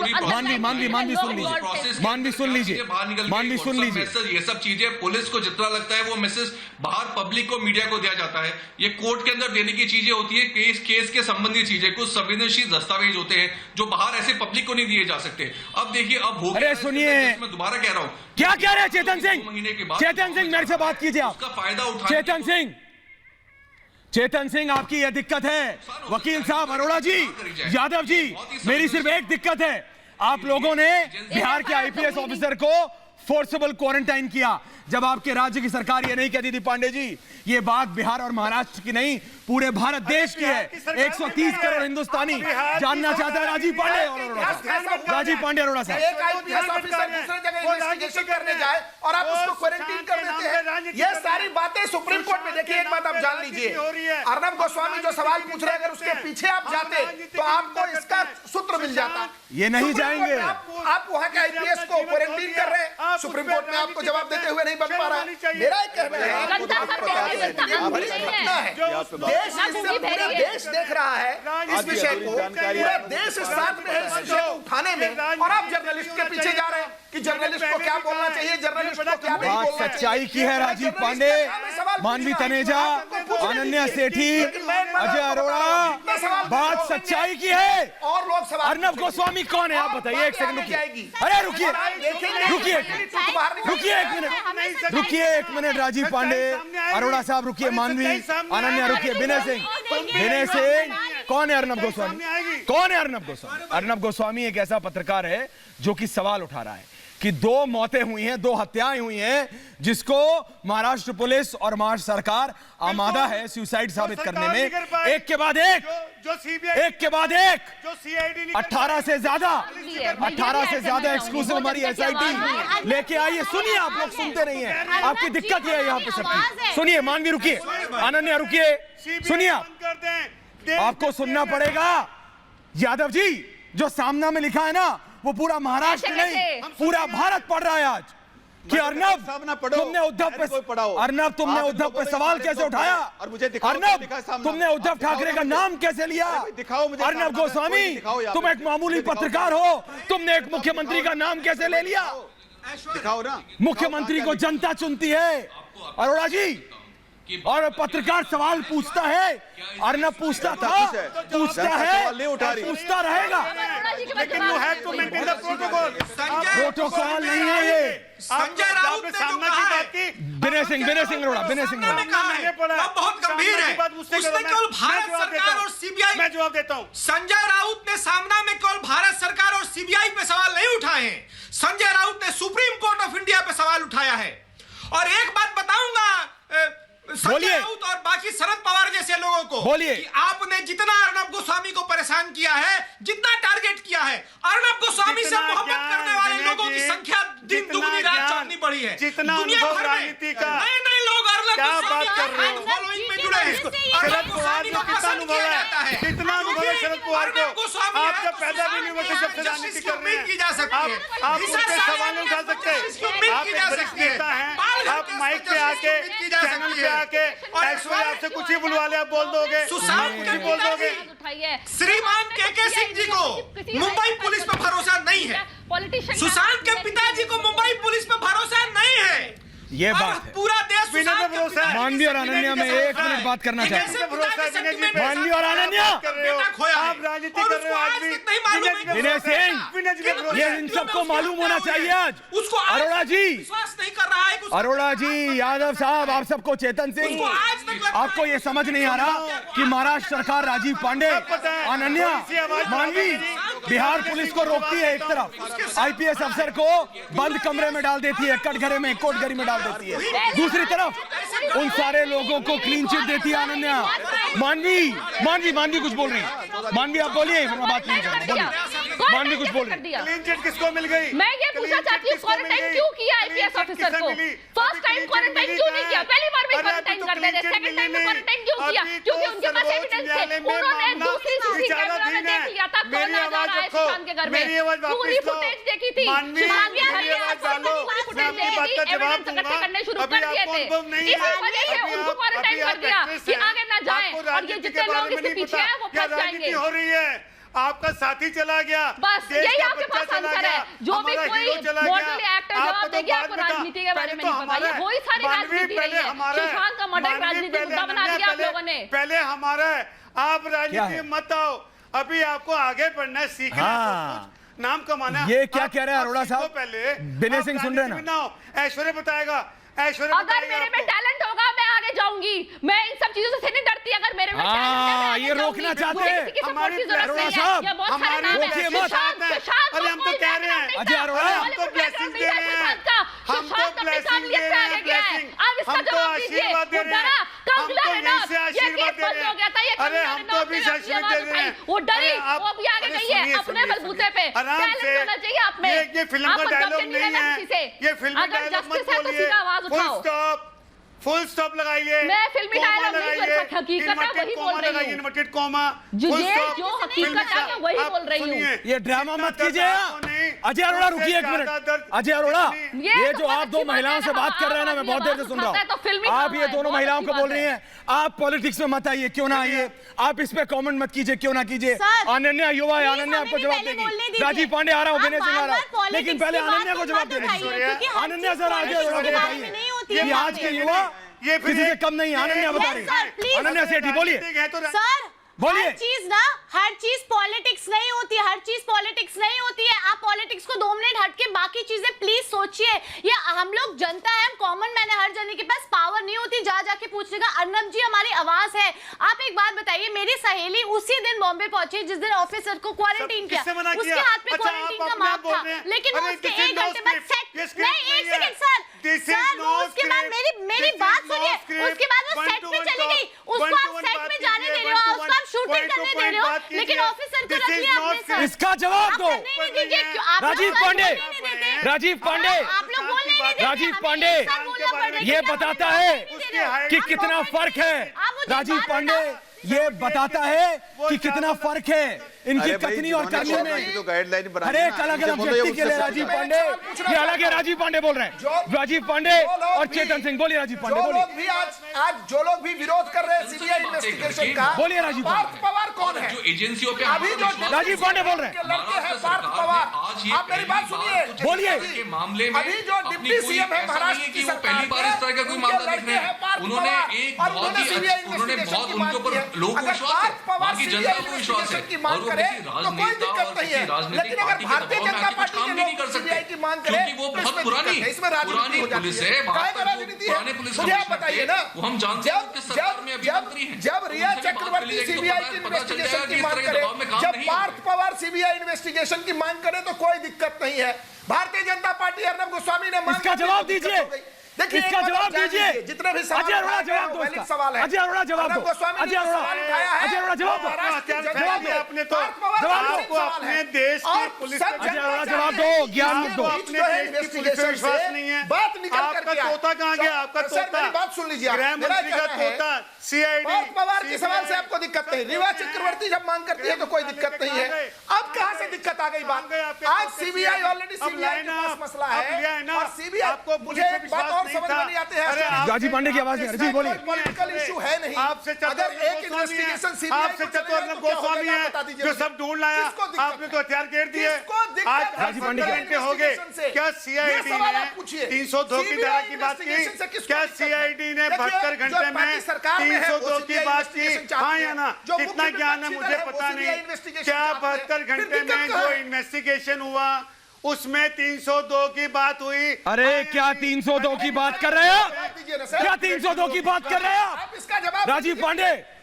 S1: मानवी सुन लीजिए, मानवी सुन लीजिए, मानवी सुन लीजिए।
S10: ये सब चीजें पुलिस को जितना लगता है वो मैसेज बाहर पब्लिक को, मीडिया को दिया जाता है। ये कोर्ट के अंदर देने की चीजें होती है, केस के संबंधी चीजें, कुछ संवेदनशील दस्तावेज होते हैं जो बाहर ऐसे पब्लिक को नहीं दिए जा सकते। अब देखिए, अब हो
S1: अरे सुनिए,
S10: मैं दोबारा कह रहा हूँ,
S1: क्या कह रहे हैं चेतन सिंह?
S10: महीने के बाद
S1: चेतन सिंह मेरे से बात कीजिए आप।
S10: उसका फायदा उठा।
S1: चेतन सिंह आपकी यह दिक्कत है, वकील साहब, अरोड़ा जी, यादव जी, मेरी सिर्फ एक दिक्कत है, आप लोगों ने बिहार के आईपीएस ऑफिसर को फोर्सेबल क्वारंटाइन किया, जब आपके राज्य की सरकार ये नहीं कहती थी। पांडे जी, ये बात बिहार और महाराष्ट्र की नहीं, पूरे भारत देश की है। 130 करोड़ हिंदुस्तानी जानना चाहता है। राजीव पांडे और अरोड़ा साहब, राजीव पांडे, अरोड़ा साहब,
S12: एक आईपीएस ऑफिसर दूसरे जगह इन्वेस्टिगेशन करने जाए और आप उसको क्वारंटीन कर देते हैं। ये सारी बातें सुप्रीम कोर्ट में। देखिए, एक बात आप जान लीजिए, अर्नब गोस्वामी जो सवाल पूछ रहे हैं, अगर उसके पीछे आप जाते तो आपको इसका सूत्र मिल जाता।
S1: ये नहीं जाएंगे।
S12: आप वहां के आईपीएस को क्वारंटीन कर रहे हैं, सुप्रीम कोर्ट में आपको जवाब देते हुए नहीं बन पा रहा है। मेरा एक कहना है, पूरा देश देख रहा है इस विषय को, पूरा देश साथ में है इस विषय को उठाने में, और आप जर्नलिस्ट के पीछे जा रहे हैं कि जर्नलिस्ट को क्या बोलना चाहिए, जर्नलिस्ट को क्या नहीं बोलना चाहिए।
S1: सच्चाई की है राजीव पांडे, मानवी तनेजा, अनन्या सेठी, अजय अरोड़ा, बात सच्चाई की है।
S12: और लोग सवाल,
S1: अर्नब गोस्वामी कौन है आप बताइए? एक सेकंड रुकिए, अरे रुकिए एक मिनट, राजीव पांडे, अरोड़ा साहब रुकिए, मानवी, अनन्या रुकिए, विनय सिंह, कौन है अर्नब गोस्वामी? कौन है अर्नब गोस्वामी? अर्नब गोस्वामी एक ऐसा पत्रकार है जो कि सवाल उठा रहा है कि 2 मौतें हुई हैं, 2 हत्याएं हुई हैं, जिसको महाराष्ट्र पुलिस और महाराष्ट्र सरकार आमादा है सुसाइड साबित करने में, एक के बाद एक, एक के बाद एक, 18 से ज्यादा एक्सक्लूसिव हमारी एसआईटी लेके आई है। सुनिए, आप लोग सुनते नहीं है, आपकी दिक्कत ये है यहाँ पे सबकी। सुनिए, मानवी रुकिए, अनन्या रुकिए, सुनिए, आपको सुनना पड़ेगा। यादव जी, जो सामना में लिखा है ना, वो पूरा महाराष्ट्र नहीं, पूरा भारत पढ़ रहा है आज कि अर्नब, तुमने उद्धव पे, अर्नब तुमने उद्धव पे सवाल कैसे उठाया?
S5: और मुझे
S1: अर्नब, तुमने उद्धव ठाकरे का नाम कैसे लिया? अर्नब गोस्वामी, तुम एक मामूली पत्रकार हो, तुमने एक मुख्यमंत्री का नाम कैसे ले लिया?
S5: दिखाओ ना।
S1: मुख्यमंत्री को जनता चुनती है अरोड़ा जी, और पत्रकार सवाल पूछता है, अर्नब पूछता था, पूछता है, पूछता रहेगा। प्रोटोकॉल नहीं है ये।
S6: संजय राउत ने सामना की बात की,
S1: विनय सिंह अरोड़ा,
S6: बहुत गंभीर है। उसने केवल भारत सरकार और सीबीआई,
S9: मैं जवाब देता हूं।
S6: संजय राउत ने सामना में केवल भारत सरकार और सीबीआई पे सवाल नहीं उठाए हैं, संजय राउत ने सुप्रीम कोर्ट ऑफ इंडिया पे सवाल उठाया है। और एक बात बताऊंगा संजय राउत और बाकी शरद पवार जैसे लोगों को,
S1: बोलिए
S6: कि आपने जितना अर्नब गोस्वामी को परेशान किया है, जितना टारगेट किया है, अर्नब गोस्वामी से मोहब्बत करने वाले लोगों की संख्या दिन दुगनी रात चौगुनी बढ़ी है।
S9: जितना अनुभव राजनीति का,
S6: नए लोग अर्नब गोस्वामी
S9: के
S6: फॉलोइंग में जुड़े हैं।
S9: शरद पवार को कितना अनुभव है, कितना अनुभव है शरद पवार को? आप जब पैदा भी नहीं हुए थे, जब से राजनीति कर रहे हैं, आप उनके सवाल उठा सकते हैं। आप एक वरिष्ठ नेता हैं, आप माइक पे आके, चैनल पे आके, आपसे कुछ ही बुलवा ले, आप बोल दोगे, आप कुछ ही बोल दोगे।
S7: चाहिए।
S6: श्रीमान के सिंह जी को मुंबई पुलिस पर भरोसा नहीं है,
S7: पॉलिटिशियन
S6: सुशांत के पिताजी को मुंबई पुलिस पर भरोसा नहीं है।
S1: ये बात है।
S6: पूरा देश सुशांत के
S9: भरोसा है।
S1: मानवी और अनन्या में 1 मिनट बात करना चाहता हूं। मानवी और अनन्या,
S6: बेटा खोया है।
S9: आप राजनीति कर रहे हो आज भी।
S6: नहीं मालूम है
S1: विनय सिंह, ये इन सबको मालूम होना चाहिए आज।
S6: उसको आज
S1: अरोड़ा जी,
S6: विश्वास नहीं कर रहा है कि
S1: अरोड़ा जी, यादव साहब, आप सबको, चेतन सिंह,
S6: उसको आज तक लगता
S1: आपको
S6: है
S1: ये समझ नहीं आ रहा कि महाराष्ट्र सरकार राजीव पांडे, अनन्या, मानवी, बिहार पुलिस को रोकती है एक तरफ, आईपीएस अफसर को बंद कमरे में डाल देती है, कटघरे में, कोटघरी में डाल देती है, दूसरी तरफ उन सारे लोगों को क्लीन चिट देती है अनन्या। मानवी कुछ बोल रही है। मानवी आप बोलिए, मैं बात नहीं कर रहा, मानवी कुछ बोल रही है।
S9: क्लीन चिट किसको मिल गई?
S7: मैं ये पूछना चाहती हूँ, क्वारंटाइन क्यों किया आईपीएस ऑफिसर को? फर्स्ट टाइम क्वारंटाइन क्यों नहीं किया? पहली बार में क्वारंटाइन कर देते, सेकंड टाइम में क्वारंटाइन क्यों किया? क्योंकि उनके पास एविडेंस थे, उन्होंने दूसरी सीसी कैमरा में देख लिया था कौन आ जा रहा है सुशांत के घर में, पूरी फुटेज देखी थी, शिवांगी फुटेज देखी थी, एविडेंस इकट्ठे करने शुरू कर दिए थे, इसी वजह से उनको क्वारंटाइन कर दिया कि आगे ना जाए, और ये जितने लोग इसके पीछे हैं वो फंस जाएंगे।
S9: हो रही है, आपका साथी चला गया,
S7: बस यही आपके पास आंसर है। जो भी कोई मॉडल एक्टर जवाब देगी आपको राजनीति के बारे में नहीं पता, ये वही सारी राजनीति रही है। सुशांत का मर्डर राजनीतिक मुद्दा बना दिया आप लोगों ने।
S9: पहले हमारा है, आप राजनीति में मत आओ, अभी आपको आगे बढ़ना है, सीखना है, नाम कमाना है।
S1: ये क्या कह रहे हैं अरोड़ा साहब?
S9: पहले
S1: विनय सिंह सुन रहे हैं ना?
S9: ऐश्वर्य बताएगा,
S7: अगर मेरे में टैलेंट होगा मैं आगे जाऊंगी, मैं इन सब चीजों से नहीं डरती। अगर मेरे में टैलेंट है मैं आगे
S1: ये रोकना चाहते हैं
S7: हमारी अरोड़ा साहब, बहुत सारे नाम हैं।
S9: अरे हम तो कह रहे हैं,
S1: अजय अरोड़ा,
S9: हम तो ब्लेसिंग दे रहे हैं, हम तो ब्लेसिंग दे रहे हैं, ब्लेसिंग, हम तो आशीर्वाद दे रहे हैं, हम तो यहीं से आशीर्वाद दे रहे हैं। अरे हम तो अभी से आशीर्वाद दे रहे हैं।
S7: वो डरी, वो अभी आगे गई है अपने बलबूते पे। टैलेंट होना चाहिए आप में।
S9: ये फिल्म का डायलॉग नहीं है, ये फिल्म का डायलॉग मत बोलिए। फुल स्टॉप लगाइए।
S7: मैं फिल्मी डायलॉग नहीं कर सकती, हकीकत है वही बोल रही हूं।
S9: इन्वर्टेड कॉमा,
S7: जो हकीकत है मैं वही बोल रही हूं।
S1: ये ड्रामा मत कीजिए। अजय अरोड़ा रुकिए 1 मिनट। अजय अरोड़ा, ये जो आप दो महिलाओं से बात कर रहे हैं ना, मैं बहुत देर से सुन रहा हूँ। आप ये दोनों महिलाओं को बोल रही हैं आप पॉलिटिक्स में मत आइए, क्यों ना आइए, आप इस पे कमेंट मत कीजिए, क्यों ना कीजिए। अनन्या युवा है, अनन्या आपको जवाब देगी। राजीव पांडे आ रहा हूँ, विनय सिंह आ रहा हूँ, लेकिन पहले अनन्या को जवाब देने दीजिए। अनन्या सर अजय अरोड़ा को बताइए, ये आज के युवा ये किसी से कम नहीं है। अनन्या बता रही, अनन्या सेठी बोलिए।
S8: सर
S1: बोलिए।
S8: हर चीज पॉलिटिक्स नहीं होती, हर चीज पॉलिटिक्स नहीं होती है। आप पॉलिटिक्स को 2 मिनट हटके बाकी चीजें प्लीज सोचिए। ये हम लोग जनता है, हम कॉमन मैन है, हर जने के पास पावर नहीं होती जा जाके पूछने का। अर्नब जी हमारी आवाज है। आप एक बात बताइए, मेरी सहेली उसी दिन बॉम्बे पहुंची जिस दिन ऑफिसर को क्वारंटीन किया, उसके हाथ में क्वारंटीन का मार्क था, लेकिन वो उसके 1 घंटे बाद सेट नहीं, 1 सेकंड सर वो उसके बाद मेरी बात सुनिए, उसके बाद वो सेट पे चली गई। उसको आप सेट में जाने दे रहे हो, उसको आप शूटिंग करने दे रहे हो, लेकिन ऑफिसर को रख लिया आपने सर।
S1: इसका जवाब दो राजीव पांडे। राजीव पांडे,
S8: आप लोग बोल नहीं देते।
S1: राजीव पांडे ये बताता है कि कितना फर्क है। राजीव पांडे ये बताता है कि कितना फर्क है इनकी कथनी और करनी में। हर एक अलग अलग व्यक्ति के लिए राजीव पांडे, ये अलग है। राजीव पांडे बोल रहे हैं, राजीव पांडे और चेतन सिंह। बोलिए राजीव पांडे, बोलिए।
S12: आज जो लोग भी विरोध कर रहे हैं सीबीआई इन्वेस्टिगेशन का,
S1: बोलिए राजीव
S12: पार्थ पवार कौन है?
S10: जो एजेंसियों पे
S12: अभी जो
S1: राजीव पांडे बोल रहे हैं,
S12: लड़के हैं पार्थ पवार, आप मेरी बात सुनिए,
S1: बोलिए।
S10: के मामले में
S12: अभी जो डिप्टी सीएम है महाराष्ट्र की सरकार,
S10: पहली बार इस तरह का कोई मामला देख रहे हैं। उन्होंने एक बहुत उनके ऊपर लोगों को विश्वास है, वहां की जनता को विश्वास है, और वो किसी राजनेता और किसी राजनीतिक पार्टी के दबाव में आके कुछ काम भी नहीं कर सकते, क्योंकि वो बहुत पुरानी पुलिस है। पुराने पुलिस
S12: बताइए ना,
S10: वो हम जानते हैं किस सरकार में अभी मंत्री हैं।
S12: जब रिया चक्रवर्ती सीबीआई की इन्वेस्टिगेशन की मांग करे, जब पार्थ पवार सीबीआई इन्वेस्टिगेशन की मांग करे तो कोई दिक्कत नहीं है। भारतीय जनता पार्टी अर्नब गोस्वामी ने मांग,
S1: इसका जवाब दीजिए,
S12: देखिए
S1: इसका जवाब दीजिए।
S12: जितने भी
S1: अजय अरोड़ा जवाब दो,
S12: वैलिड सवाल है।
S1: अजय अरोड़ा जवाब दो, अजय अरोड़ा, अजय अरोड़ा जवाब दो,
S9: आपने तो आपको अपने देश की पुलिस,
S1: अजय अरोड़ा जवाब दो, ज्ञान मत दो।
S9: अपने देश की पुलिस पे विश्वास नहीं है।
S12: बात निकल
S9: आपका तोता कहां गया? आपका तोता,
S12: बात सुन लीजिए,
S9: गृह मंत्री का तोता, सीआईडी,
S12: पार्थ पवार की सवाल से आपको दिक्कत नहीं। रिया चक्रवर्ती जब मांग करती है तो कोई दिक्कत नहीं है। अब कहां से दिक्कत आ गई बात। आज सीबीआई ऑलरेडी सीबीआई के पास मसला है और सीबीआई
S9: आपको
S12: मुझे एक बात और समझ में नहीं आती है।
S1: राजीव पांडे की आवाज नहीं, जी बोलिए।
S12: पॉलिटिकल इशू है नहीं।
S9: आपसे
S12: अगर एक इन्वेस्टिगेशन सीबीआई
S9: आपसे चतुर्नव गोस्वामी है जो सब ढूंढ लाया, आपने तो हथियार घेर दिए। आज
S1: राजीव पांडे
S9: 15 घंटे हो गए, क्या सीआईडी ने 302 की धारा की बात की? क्या सीआईडी ने 72 घंटे में 302 की बात की? हाँ या ना? कितना ज्ञान है मुझे पता नहीं। क्या 72 घंटे में जो इन्वेस्टिगेशन हुआ उसमें 302 की बात हुई?
S1: अरे क्या 302 की बात कर रहे हो? क्या 302 की बात कर रहे हो
S12: इसका जवाब
S1: राजीव पांडे?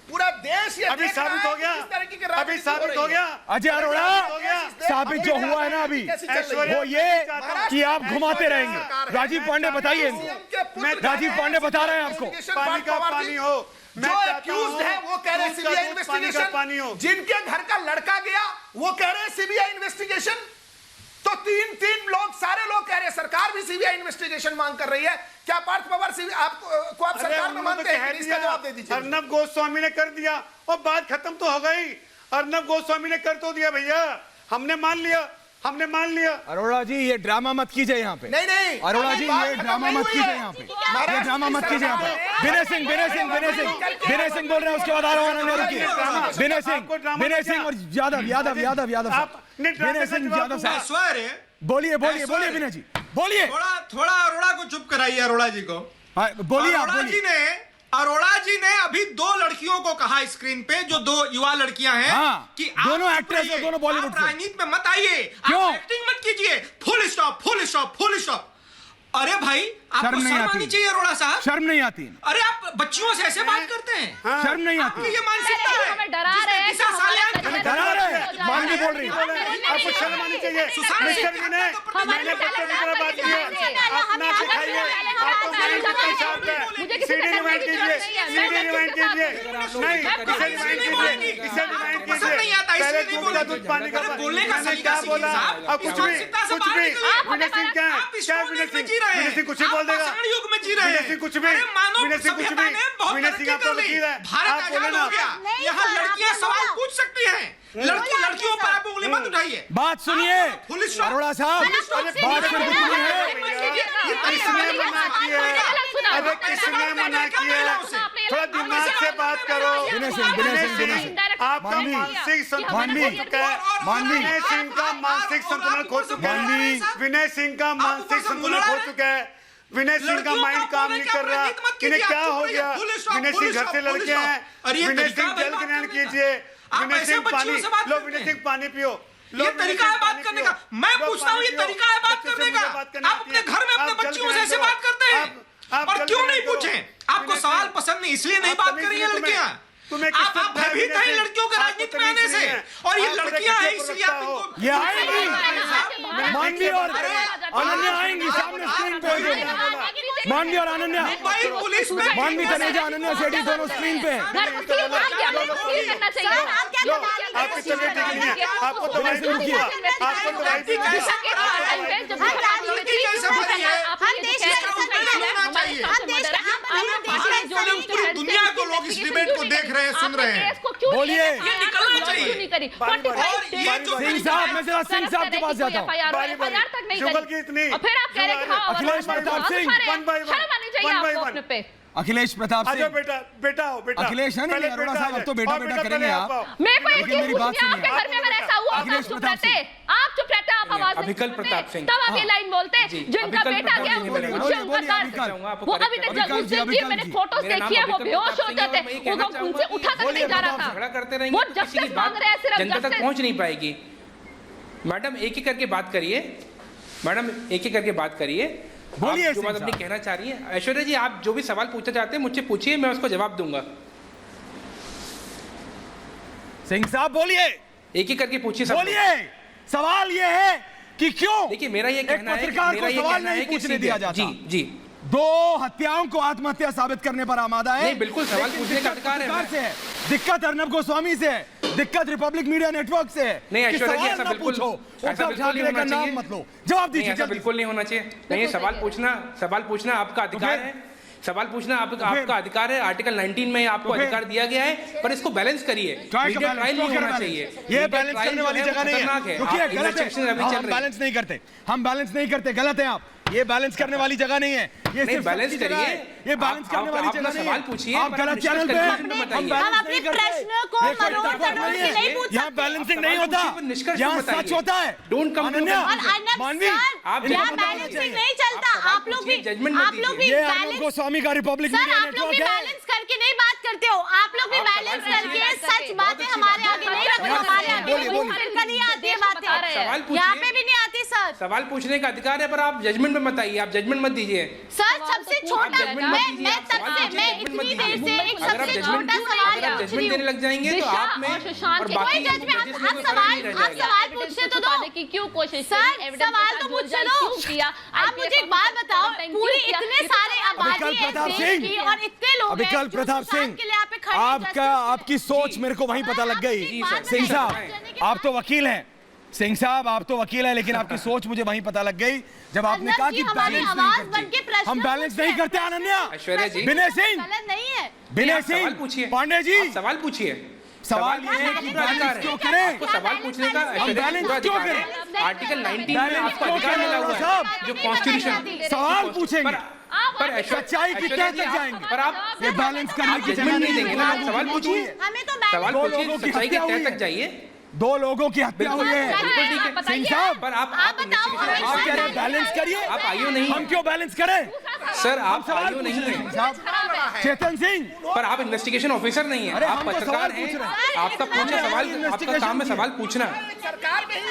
S12: पूरा देश ये
S9: अभी साबित हो गया, अभी साबित हो गया।
S1: अजय अरोड़ा, साबित जो हुआ है ना अभी वो ये कि आप घुमाते रहेंगे। राजीव पांडे बताइए इनको। राजीव पांडे बता रहे हैं आपको।
S9: पानी का पानी हो,
S12: जो एक्यूज्ड है वो कह रहे हैं सीबीआई इन्वेस्टिगेशन, जिनके घर का लड़का गया वो कह रहे हैं सीबीआई इन्वेस्टिगेशन। तो तीन लोग, सारे लोग कह रहे हैं, सरकार भी सीबीआई इन्वेस्टिगेशन मांग कर रही है। क्या पार्थ पवार आपको आप सरकार में मानते हैं? इसका जवाब दे दीजिए।
S9: अर्नब गोस्वामी ने कर दिया और बात खत्म तो हो गई। अर्नब गोस्वामी ने कर तो दिया भैया, हमने मान लिया, हमने मान लिया।
S1: अरोड़ा जी ये ड्रामा मत कीजिए यहाँ पे।
S12: नहीं
S1: अरोड़ा जी ये ड्रामा मत कीजिए यहाँ पे, ये ड्रामा मत कीजिए यहाँ पे। विनय सिंह बोल रहे हैं, उसके बाद आ रहा हूँ विनय सिंह और यादव साहब। विनय सिंह यादव साहब बोलिए विनय जी बोलिए।
S6: थोड़ा अरोड़ा को चुप कराइए, अरोड़ा जी को
S1: बोलिए आप बोलिए।
S6: अरोड़ा जी ने अभी 2 लड़कियों को कहा स्क्रीन पे, जो 2 युवा लड़कियां हैं,
S1: हाँ,
S6: कि
S1: दोनों एक्ट्रेस है, दोनों बॉलीवुड से।
S6: राजनीति में मत आइए,
S1: क्यों?
S6: आप एक्टिंग मत कीजिए। Full stop. अरे भाई आपको शर्म आनी चाहिए अरोड़ा साहब।
S1: शर्म नहीं आती?
S6: अरे आप बच्चियों से ऐसे बात करते हैं?
S1: शर्म नहीं आती?
S6: ये मानसिकता है।
S7: हमें डरा रहे हैं,
S1: डरा रहे हैं। मानवी बोल रही
S9: आपको शर्म आनी चाहिए। मिस्टर विनय, मैंने बच्चों की तरह बात की है, अपना दिखाइए। आपको माइंड कितना शार्प है? सीडी रिवाइंड कीजिए, नहीं इसे रिवाइंड कीजिए, पहले दूध का दूध पानी का
S6: बोलने का
S9: मैंने क्या बोला? अब कुछ भी विनय सिंह क्या है? क्या विनय सिंह कुछ ही बोल देगा?
S6: युग में जी रहे हैं।
S9: विनय सिंह कुछ भी, विनय सिंह आपका वकील है, आप बोले ना।
S6: यहाँ लड़कियां सवाल पूछ सकती हैं, लड़कियों पर आप उंगली मत उठाइए।
S1: बात सुनिए अरोड़ा साहब, बात
S9: किसने मना किया? अरे किसने मना किया? थोड़ा दिमाग से बात करो।
S1: विनय सिंह
S9: आपका मानसिक संतुलन खो चुका है। विनय सिंह का मानसिक संतुलन खो चुका है। विनय सिंह का मानसिक संतुलन खो चुका है। विनय सिंह का माइंड काम नहीं कर रहा। इन्हें क्या हो गया? विनय सिंह घर से लड़के हैं। विनय सिंह जल ग्रहण कीजिए। विनय सिंह पानी लो, विनय सिंह पानी पियो।
S6: ये तरीका है बात करने का। मैं पूछता हूँ, ये तरीका है बात करने का? आप अपने घर में अपने बच्चियों से ऐसे बात करते हैं और क्यों नहीं पूछे? आपको सवाल पसंद नहीं, इसलिए नहीं बात कर रही है लड़कियां। आप भयभीत हैं लड़कियों के राजनीति में आने से, और ये लड़कियां हैं इसलिए आप इनको।
S1: ये आएंगी, मानवी और अनन्या आएंगी सामने स्क्रीन पे। मानवी और अनन्या,
S6: पुलिस में
S1: मानवी तनेजा, अनन्या सेठी दोनों स्क्रीन पे।
S9: आपकी तबीयत ठीक नहीं है, आपको दवाई दी गई है, आपको दवाई दी गई
S6: पूरी दुनिया को लोग इस डिबेट को देख रहे हैं, सुन रहे हैं।
S1: बोलिए।
S6: ये निकलना चाहिए।
S1: सिंह साहब, मैं जरा सिंह साहब के पास जाता हूँ।
S9: शुगर की इतनी
S1: अखिलेश प्रताप सिंह, अखिलेश प्रताप सिंह।
S9: बेटा हो बेटा।
S1: अखिलेश है नहीं, अरोड़ा साहब अब तो बेटा करेंगे आप।
S7: लेकिन मेरी बात सुनिए, घर में अगर ऐसा हुआ
S1: अखिलेश प्रताप सिंह,
S7: आप चुप रहते, आप आवाज नहीं
S11: अभिकल प्रताप सिंह,
S7: तब आप ये लाइन बोलते, जो इनका बेटा गया वो अभी तक मैंने फोटोज देखी है, वो बेहोश हो जाते, वो उनसे उठा तक नहीं जा रहा था।
S11: झगड़ा करते रहेंगे,
S7: वो जस्टिस मांग रहे हैं, सिर्फ
S11: जनता तक पहुंच नहीं पाएगी। मैडम एक एक करके बात करिए, मैडम एक एक करके बात करिए।
S1: बोलिए
S11: जो बात अपनी कहना चाह रही है। ऐश्वर्या जी, आप जो भी सवाल पूछना चाहते हैं मुझसे पूछिए, मैं उसको जवाब दूंगा।
S1: सिंह साहब बोलिए,
S11: एक एक करके पूछिए।
S1: बोलिए। सवाल ये है कि क्यों
S11: देखिए, मेरा ये कहना है,
S1: पत्रकार को सवाल नहीं पूछने दिया जाता।
S11: जी
S1: 2 हत्याओं को आत्महत्या साबित करने पर आमादा है।
S11: नहीं, बिल्कुल सवाल पूछने का अधिकार है।
S1: दिक्कत अर्नब गोस्वामी से है, दिक्कत रिपब्लिक मीडिया नेटवर्क से है।
S11: नहीं ऐश्वर्या जी, ऐसा बिल्कुल
S1: ठाकरे का नाम मत लो, जवाब दीजिए।
S11: ऐसा बिल्कुल नहीं होना चाहिए। नहीं, सवाल पूछना आपका अधिकार है। सवाल पूछना आपका अधिकार है, आर्टिकल 19 में आपको अधिकार दिया गया है, पर इसको बैलेंस करिए। मीडिया ट्रायल नहीं होना चाहिए,
S1: ये बैलेंस करने वाली जगह नहीं है, क्योंकि गलत है, हम बैलेंस नहीं करते, हम बैलेंस नहीं करते, गलत है आप, ये बैलेंस करने वाली जगह नहीं है, ये सिर्फ
S11: बैलेंस करिए,
S1: ये बैलेंस करने वाली जगह नहीं है।
S11: सवाल पूछिए,
S1: आप गलत चैनल पे हैं, हम बैलेंस नहीं करते, यहाँ बैलेंसिंग नहीं होता, यहाँ सच होता है।
S11: डोंट कम
S8: मानवी, यहाँ बैलेंसिंग नहीं चलता, आप लोग भी
S1: ये अर्नब गोस्वामी का रिपब्लिक मीडिया नेटवर्क है।
S8: बैलेंस करके नहीं बात करते हो, आप लोग भी बैलेंस करके सच बातें हमारे आगे नहीं रखो, हमारे आगे नहीं आती है बातें, यहाँ पे भी नहीं आती सर।
S11: सवाल पूछने का अधिकार है, पर आप जजमेंट में मत आइए, आप जजमेंट मत दीजिए।
S8: सर सबसे छोटा, मैं इतनी देर से एक सबसे छोटा सवाल
S11: जजमेंट देने लग जाएंगे तो आप में और बाकी
S8: आप सवाल पूछते तो दो
S7: की क्यों कोशिश
S8: सर, सवाल तो पूछे दो। आप मुझे एक बात बताओ, पूरी इतने सारे आबादी है देश की और इतने लोग
S1: विकल्प प्रताप सिंह, आपकी सोच मेरे को वहीं पता लग गई। सिंह साहब आप तो वकील हैं, सिंह साहब आप तो वकील हैं, लेकिन आपकी सोच मुझे वहीं पता लग गई जब आपने कहा कि बैलेंस नहीं करते। हम बैलेंस नहीं करते। अनन्या,
S11: ऐश्वर्या जी,
S1: विनय सिंह,
S8: नहीं है
S1: विनय सिंह, पांडे जी
S11: सवाल पूछिए।
S1: सवाल ये है कि बैलेंस क्यों करें,
S11: आपको सवाल पूछने का
S1: बैलेंस क्यों करें,
S11: आर्टिकल 19 में आपको अधिकार मिला हुआ है, जो कॉन्स्टिट्यूशन
S1: सवाल पूछेंगे
S11: पर
S1: सच्चाई की तह तक जाएंगे,
S11: पर आप
S1: ये बैलेंस करने की जगह नहीं देंगे ना।
S11: सवाल पूछिए, सवाल पूछिए, सच्चाई की तह तक जाइए।
S1: 2 लोगों की हत्या हुई है सिंह साहब,
S11: पर आप
S1: कह रहे बैलेंस करिए,
S11: आप आयु नहीं,
S1: हम क्यों बैलेंस करें
S11: सर, आप आयु नहीं है
S1: चेतन सिंह,
S11: पर आप इन्वेस्टिगेशन ऑफिसर नहीं है, आप पत्रकार हैं, आपका पूछे सवाल, आपका काम है सवाल पूछना।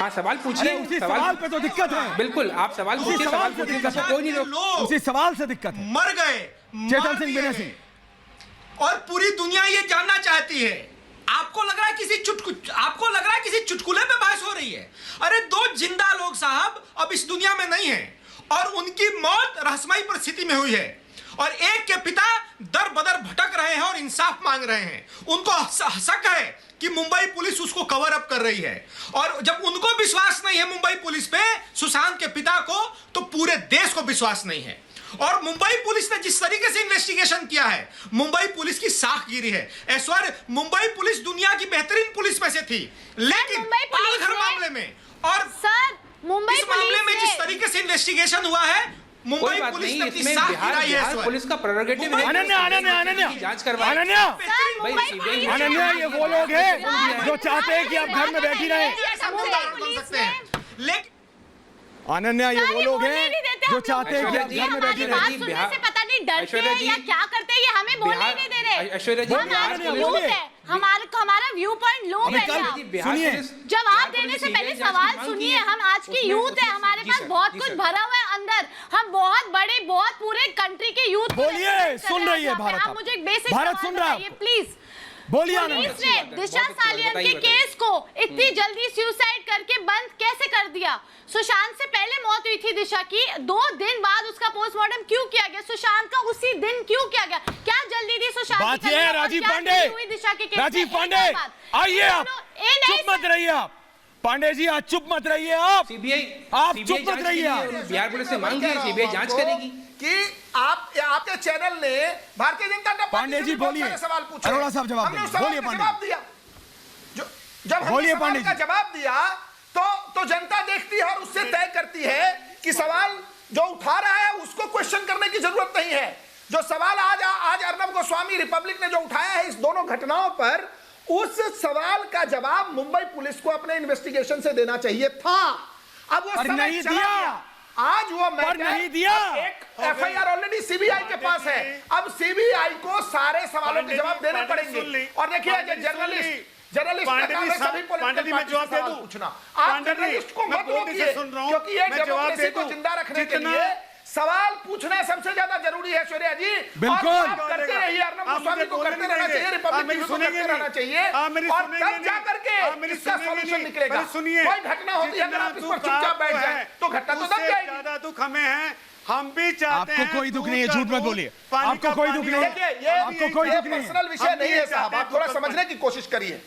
S11: हाँ सवाल पूछिए,
S1: उसी सवाल पे तो दिक्कत है।
S11: बिल्कुल आप सवाल पूछिए, सवाल पूछने का कोई नहीं रोक,
S1: उसी सवाल से दिक्कत है।
S6: मर गए
S1: चेतन सिंह, विनय सिंह,
S6: और पूरी दुनिया ये जानना चाहती है। आपको लग रहा है किसी चुटकुले पे बहस हो रही है। अरे 2 जिंदा लोग साहब अब इस दुनिया में नहीं हैं और उनकी मौत रहस्यमयी परिस्थिति में हुई है, और एक के पिता दर बदर भटक रहे हैं और इंसाफ मांग रहे हैं। उनको शक है कि मुंबई पुलिस उसको कवर अप कर रही है, और जब उनको विश्वास नहीं है मुंबई पुलिस पे, सुशांत के पिता को, तो पूरे देश को विश्वास नहीं है। और मुंबई पुलिस ने जिस तरीके से इन्वेस्टिगेशन किया है, मुंबई पुलिस की साख गिरी है। ऐश्वर्य, मुंबई पुलिस दुनिया की बेहतरीन पुलिस में से थी, लेकिन पालघर मामले में और
S8: सर मुंबई
S6: इस मामले में जिस तरीके से इन्वेस्टिगेशन हुआ है, मुंबई पुलिस ने अपनी साख गिराई है।
S11: बिहार पुलिस का प्रेरोगेटिव है
S1: अनन्या
S11: जांच करवाएं।
S1: अनन्या, ये वो लोग हैं जो चाहते हैं कि आप घर में बैठी रहे।
S6: लेकिन
S1: अनन्या, ये वो लोग हैं जो चाहते हैं कि आप घर में बैठी रहे।
S8: सुनने से पता नहीं डरते हैं या क्या करते हैं, ये हमें बोलने ही नहीं दे रहे।
S11: ऐश्वर्या जी,
S8: हमारा व्यू पॉइंट लो है।
S1: सुनिए,
S8: जवाब देने से पहले सवाल सुनिए। हम आज की यूथ है, हमारे पास बहुत कुछ भरा हुआ है अंदर, हम बहुत बड़े, बहुत पूरे कंट्री के यूथ।
S1: बोलिए, सुन रही है भारत,
S8: आप मुझे एक बेसिक
S1: भारत सुन रहा है,
S8: प्लीज।
S1: बोलिए।
S8: पुलिस ने दिशा सालियन के केस को इतनी जल्दी सुसाइड करके बंद कैसे कर दिया? सुशांत से पहले मौत हुई थी दिशा की, 2 दिन बाद उसका पोस्टमार्टम क्यों किया गया? सुशांत का उसी दिन क्यों किया गया? क्या जल्दी थी सुशांत?
S1: बात ये है राजीव पांडे, राजीव पांडे आइए, आप चुप मत रहिए। आप पांडे जी आज चुप मत रहिए, आप
S11: सीबीआई,
S1: आप चुप मत रहिए।
S11: बिहार पुलिस से मांग की, सीबीआई जांच करेगी
S12: कि आपके चैनल ने भारतीय जनता
S1: पांडे जी बोलिए,
S12: सवाल पूछे,
S1: अरोड़ा साहब जवाब दें, बोलिए पांडे
S12: दिया। जब हमने सवाल का जवाब दिया तो जनता देखती है और उससे तय करती है कि सवाल जो उठा रहा है उसको क्वेश्चन करने की जरूरत नहीं है। जो सवाल आज अर्नब गोस्वामी रिपब्लिक ने जो उठाया है इस दोनों घटनाओं पर, उस सवाल का जवाब मुंबई पुलिस को अपने इन्वेस्टिगेशन से देना चाहिए था। अब वो समय
S1: नहीं दिया,
S12: आज वो मैटर
S1: नहीं दिया।
S12: एक एफआईआर ऑलरेडी सीबीआई के पास है। अब सीबीआई को सारे सवालों के जवाब देने पड़ेंगे। और देखिए, जर्नलिस्ट सभी पॉलिटिकल पार्टी से सवाल पूछना, आप जर्नलिस्ट को मत रोकिए, क्योंकि ये डेमोक्रेसी को जिंदा रखने के लिए सवाल पूछना सबसे ज्यादा जरूरी है। ऐश्वर्या जी,
S1: बिल्कुल
S12: आप करते रहिए, अर्नब गोस्वामी को करते रहना चाहिए, रिपब्लिक न्यूज़ को करते रहना चाहिए, और तब जाकर के इसका सॉल्यूशन निकलेगा। कोई घटना होती है, अगर आप इस पर चुपचाप बैठ जाए तो घटना तो दब जाएगी।
S9: ज्यादा दुख हमें है, हम भी चाहते हैं।
S1: आपको कोई दुख नहीं है, झूठ मत बोलिए, आपको कोई दुख नहीं है, आपको कोई दुख नहीं है।
S12: पर्सनल विषय नहीं है साहब, आप थोड़ा समझने की कोशिश करिए।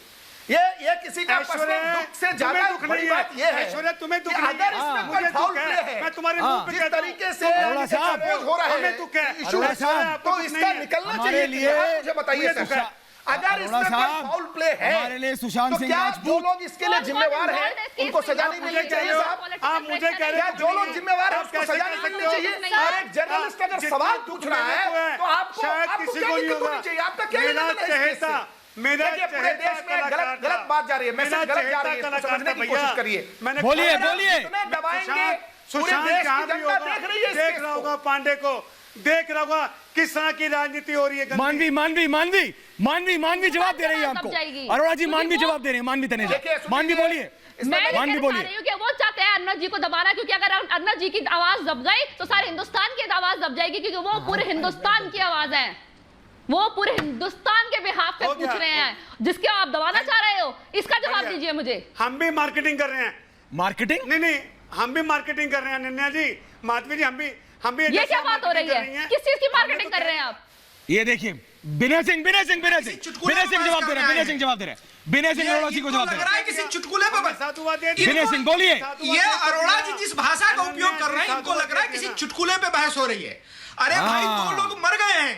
S12: ये किसी का पर्सनल दुख से ज्यादा बड़ी बात ये है,
S9: तुम्हें दुख
S12: अगर इसमें कोई फाउल प्ले है,
S9: तुम्हारे मुंह पे
S12: जिस तरीके से
S1: अरोड़ा साहब,
S12: हो रहा है
S9: हमें तो क्या
S12: इशू
S1: साहब,
S12: तो इसका निकलना चाहिए। मुझे बताइए सर, अगर इसमें कोई फाउल प्ले है
S1: हमारे लिए सुशांत
S12: तो
S1: सिंह
S12: क्या
S1: राजपूत
S12: जो लोग इसके लिए जिम्मेवार हैं उनको सजा नहीं मिलनी चाहिए साहब?
S9: आप मुझे कह रहे
S12: क्या
S9: हो
S12: जो लोग जिम्मेवार हैं
S9: आप
S12: उसको
S9: कैसे
S12: सजा
S9: कह
S12: नहीं
S9: सकते
S12: मिलनी
S9: हो?
S12: चाहिए? और एक जर्नलिस्ट अगर सवाल पूछ रहा है तो आपको
S9: शायद
S12: आपको
S9: किसी
S12: क्या
S9: को नहीं
S12: दिक्कत
S9: होगा।
S12: होनी चाहिए? आपका क्या
S9: मेरा
S12: लेना देना है इस केस
S9: चहेता,
S12: से?
S9: मेरा
S12: देखिए, पूरे देश में गलत बात जा रही है, मैसेज गलत जा रही है, इसको समझने की कोशिश करिए।
S1: बोलिए बोलिए।
S12: इतना दबाएंगे, पूरे
S9: सुशांत
S12: देश
S9: जहां
S12: की
S9: भी
S12: जनता
S9: होगा
S12: देख रही है इस
S9: देख
S12: केस
S9: रहा
S12: को।
S9: होगा पांडे को, देख रहा होगा किस तरह की राजनीति हो रही है।
S1: मानवी मानवी मानवी मानवी मानवी जवाब दे रही है आपको। अरोड़ा जी मानवी जवाब दे रहे हैं। मानवी तनेजा, मानवी बोलिए।
S7: मैं ये
S1: मानवी
S7: कहना
S1: बोलिए।
S7: चाह रही हूँ कि वो चाहते हैं अन्ना जी को दबाना, क्योंकि अगर अन्ना जी की आवाज दब गई तो सारे हिंदुस्तान की आवाज दब जाएगी, क्योंकि वो पूरे हिंदुस्तान की आवाज है। वो पूरे हिंदुस्तान के बिहाफ पे पूछ रहे हैं, जिसके आप दबाना चाह रहे हो। इसका जवाब दीजिए मुझे।
S9: हम भी मार्केटिंग कर रहे हैं।
S1: मार्केटिंग?
S9: नहीं, हम भी मार्केटिंग कर रहे हैं अनन्या जी, माधवी जी, हम भी
S7: ये क्या बात हो रही है? किस चीज की मार्केटिंग कर रहे हैं आप?
S1: ये देखिए, विनय सिंह जवाब दे रहे हैं। विनय सिंह जवाब दे रहे हैं। विनय सिंह अरोड़ा जी को जवाब दे रहे हैं।
S6: किसी चुटकुले पे
S1: विनय सिंह बोलिए।
S6: ये अरोड़ा जी जिस भाषा का उपयोग कर रहे हैं, इनको लग रहा है किसी चुटकुले पे बहस हो रही है। अरे भाई, 2 लोग मर गए हैं,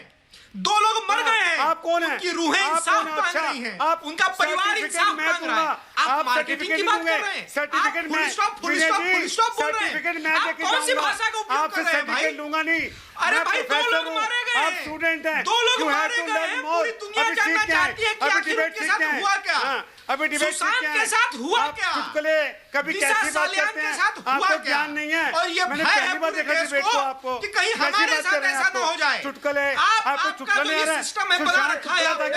S6: 2 लोग मर गए हैं।
S9: आप कौन हैं?
S6: उनकी रूहें इंसाफ मांग रही हैं, उनका परिवार इंसाफ मांग रहा है। आप मार्केटिंग की बात कर रहे हैं,
S9: सर्टिफिकेट
S6: आप फुल स्टॉप बोल रहे हैं। आप कौन सी भाषा का उपयोग कर रहे हैं भाई?
S9: दूंगा नहीं।
S6: अरे भाई, 2 लोग मारे गए
S9: आप
S6: हैं,
S9: स्टूडेंट हैं,
S6: 2 लोग मारे गए हैं। पूरी दुनिया जानना चाहती है कि आखिर उनके साथ हुआ क्या।
S9: अभी डिबेट
S6: सुशांत के साथ हुआ क्या?
S9: चुटकुले कभी
S6: दिशा
S9: कैसी बात
S6: सालियान
S9: करते
S6: के
S9: हैं,
S6: साथ हुआ
S9: आपको
S6: क्या?
S9: ज्ञान नहीं है।
S6: और ये
S9: मैंने
S6: भय है
S9: पहली बार
S6: पूरे
S9: देखा
S6: देश
S9: डिबेट
S6: को
S9: को आपको
S6: कि कहीं
S9: कैसी
S6: हमारे
S9: बात
S6: साथ
S9: कर रहे हैं
S6: ऐसा न
S9: आपको?
S6: हो जाए।
S9: चुटकुले
S6: आपका
S9: आपको
S6: जो
S9: चुटकुले
S6: ये
S9: आ रहे हैं।
S6: सिस्टम है बना रखा है आपने,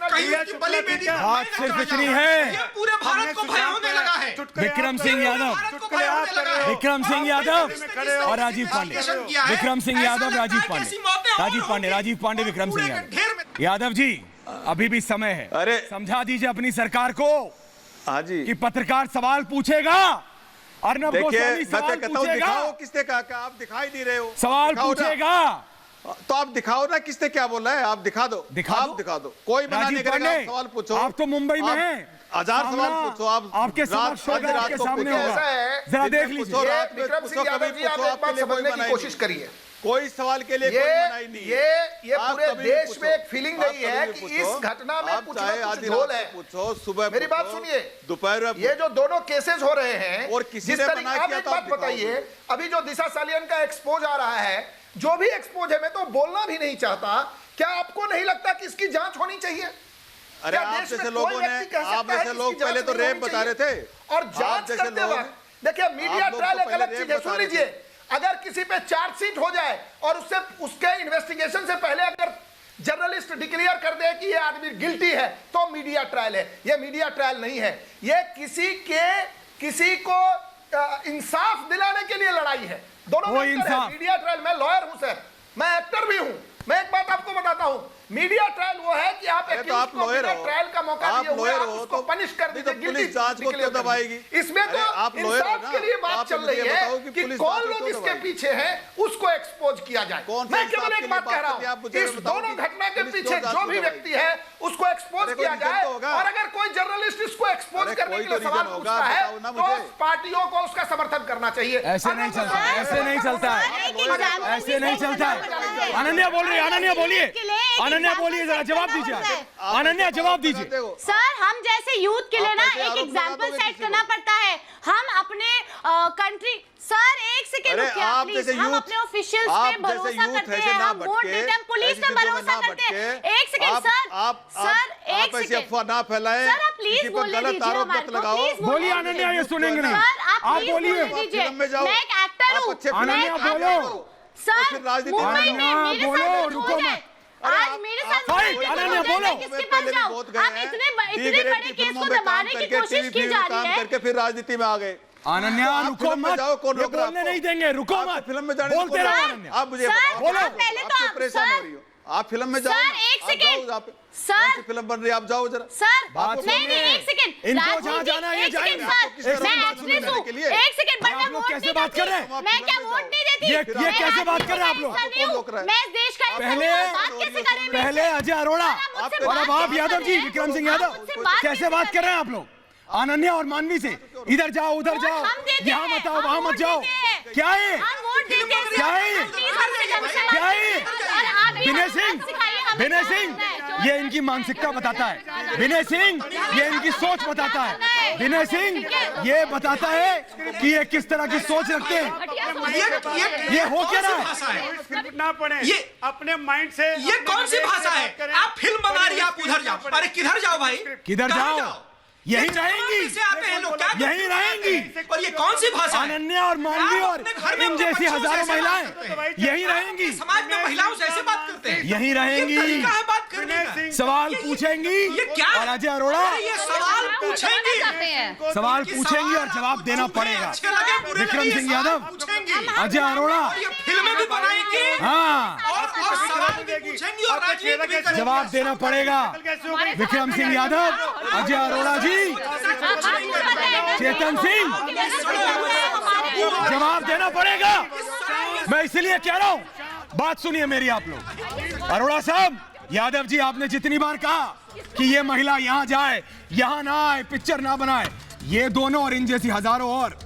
S6: कहीं उसकी बलि बेटी
S1: बात सिर्फ इतनी है।
S6: ये पूरे भारत को भय होने लगा है।
S1: विक्रम सिंह यादव,
S9: चुटकुले आप कर रहे हो।
S1: विक्रम सिंह यादव और राजीव पांडे। विक्रम सिंह यादव, राजीव पांडे, राजीव पांडे, विक्रम सिंह यादव। यादव जी, अभी भी समय है।
S5: अरे
S1: समझा दीजिए अपनी सरकार को
S5: हाँ जी,
S1: कि पत्रकार सवाल पूछेगा। अर्नब
S5: देखिए
S1: गोस्वामी
S5: मैं
S1: सवाल
S5: तो कहता हूँ
S1: पूछेगा।
S5: दिखाओ किसने कहा, आप दिखाई नहीं रहे हो।
S1: सवाल
S5: दिखाओ ना।
S1: पूछेगा
S5: तो आप दिखाओ ना किसने क्या बोला है, आप दिखा दो। आप दिखा दो, कोई मना नहीं करेगा। आप सवाल पूछो।
S1: आप तो मुंबई में हैं,
S5: 1000 सवाल पूछो। आप
S1: आपके समक्ष होगा, आपके सामने होगा, जरा देख लीजिए।
S12: विक्रम सिंह यादव जी, आप एक बात समझने की कोशिश करिए।
S5: कोई सवाल के लिए कोई मनाही नहीं है।
S12: ये पूरे देश में एक फीलिंग नहीं है कि इस घटना में कुछ ना कुछ झोल है।
S5: पूछो, सुबह
S12: मेरी बात सुनिए,
S5: दोपहर
S12: ये जो दोनों केसेस हो रहे हैं,
S5: और किसी
S12: जिस
S5: ने
S12: तरीके
S5: मना
S12: आप
S5: किया
S12: एक
S5: तो
S12: बात
S5: आप दिखाओ।
S12: बताइए, अभी जो दिशा सालियन का एक्सपोज आ रहा है, जो भी एक्सपोज है, मैं तो बोलना भी नहीं चाहता। क्या आपको नहीं लगता कि इसकी जांच होनी चाहिए?
S5: अरे आप जैसे लोगों ने, आप जैसे लोग पहले तो रेप बता रहे थे,
S12: और जांच करते वक्त देखिए, मीडिया ट्रायल एक अलग चीज है। सुन लीजिए, अगर किसी पे चार्जशीट हो जाए और उसके इन्वेस्टिगेशन से पहले अगर जर्नलिस्ट डिक्लेयर कर दे कि ये आदमी गिल्टी है, तो मीडिया ट्रायल है। ये मीडिया ट्रायल नहीं है, ये किसी को इंसाफ दिलाने के लिए लड़ाई है। दोनों इंसाफ। मीडिया ट्रायल, मैं लॉयर हूं सर, मैं एक्टर भी हूं। मैं एक बात आपको बताता हूं, मीडिया ट्रायल वो है कि आप ट्रायल का मौका दिए हुए आप उसको पनिश कर दीजिए,
S5: पुलिस जांच को क्यों दबाएगी?
S12: इसमें तो इंसाफ के लिए बात चल रही है कि कौन लोग इसके पीछे हैं, उसको एक्सपोज किया जाए। मैं केवल एक बात कह रहा हूं, इस दोनों घटना के पीछे जो भी व्यक्ति है उसको एक्सपोज किया जाए। और अगर कोई जर्नलिस्ट इसको एक्सपोज करने के लिए सवाल पूछता है तो पार्टियों को उसका समर्थन करना चाहिए।
S1: ऐसे नहीं चलता, ऐसे नहीं चलता है, ऐसे नहीं चलता है। अनन्या बोल रही है, अनन्या बोलिए, अनन्या बोलिए, जरा जवाब दीजिए। अनन्या जवाब दीजिए।
S8: सर, हम जैसे यूथ के लिए ना एक एग्जांपल सेट करना पड़ता है। हम अपने कंट्री, सर एक सेकंड रुकिए प्लीज, हम अपने ऑफिशियल्स पे भरोसा करते हैं, हम वोट देते हैं, पुलिस पे भरोसा करते हैं। एक सेकंड सर, एक सेकंड
S5: अफवाह ना फैलाएं,
S8: सर, आप प्लीज बोलने दीजिए हमारे को।
S1: बोलिए अनन्या, ये सुनेंगे नहीं।
S8: आप
S1: बोलिए,
S8: मैं एक एक्टर हूँ।
S1: अनन्या बोलो
S8: सर, मुंबई में मेरे साथ रुको मत। आज मेरे साथ
S1: अनन्या बोलो,
S8: किसके पास जाऊं? आप इतने बड़े केस को दबाने की कोशिश की जा रही है।
S5: करके फिर राजनीति में आ गए।
S1: अनन्या रुको मत, ये बोलने नहीं देंगे, रुको मत।
S5: फिल्म में जाने
S1: बोलते रहो अनन्या।
S5: आप मुझे
S8: बोलो, पहले तो आप
S5: परेशान हो रही हो, आप फिल्म में जाओ।
S8: सर एक सेकंड, सर
S5: फिल्म बन रही है, आप जाओ जरा।
S8: सर नहीं एक सेकंड,
S1: इनको जहाँ जाना है ये जाएंगे।
S8: मैं एक्ट्रेस हूँ, एक सेकंड, बट मैं वोट
S1: कैसे बात कर रहे हैं?
S8: मैं क्या वोट नहीं देती?
S1: ये कैसे बात कर रहे हैं आप लोग?
S8: मैं इस देश का बात कैसे करें?
S1: पहले अजय अरोड़ा और अब आप यादव जी, विक्रम सिंह यादव, कैसे बात कर रहे हैं आप लोग? अनन्या और मानवी से इधर जाओ, उधर जाओ, यहाँ मत आओ, वहाँ मत जाओ, क्या है?
S8: हम वोट
S1: क्या है क्या है विनय सिंह ये इनकी मानसिकता बताता है। विनय सिंह ये इनकी सोच बताता है। विनय सिंह ये बताता है कि ये किस तरह की सोच रखते हैं। ये हो क्या रहा है?
S9: ना पड़े ये अपने माइंड से।
S6: ये कौन सी भाषा है? आप फिल्म बना रही है, आप उधर जाओ। अरे किधर जाओ भाई,
S1: किधर जाओ? यही रहेंगी,
S6: से आते हैं लोग, क्या
S1: यही रहेंगी।
S6: और ये कौन सी भाषा है?
S1: अनन्या और मानवी और इन जैसी हजारों महिलाएं यही रहेंगी।
S6: समाज में महिलाओं से ऐसे बात करते हैं,
S1: यही रहेंगी,
S6: बात करने का।
S1: सवाल पूछेंगी।
S6: ये क्या?
S1: और अजय अरोड़ा
S6: ये सवाल पूछेंगी,
S1: सवाल पूछेंगी और जवाब देना पड़ेगा। विक्रम सिंह यादव, अजय अरोड़ा
S6: फिल्में भी बनाएंगी,
S1: हाँ,
S6: और सवाल भी पूछेंगी और राजनीति भी करेंगी।
S1: जवाब देना पड़ेगा। विक्रम सिंह यादव, अजय अरोड़ा जी, चेतन सिंह, जवाब देना पड़ेगा। मैं इसलिए कह रहा हूं, बात सुनिए मेरी आप लोग। अरोड़ा साहब, यादव जी, आपने जितनी बार कहा कि ये महिला यहां जाए, यहां ना आए, पिक्चर ना बनाए, ये दोनों और इन जैसी हजारों और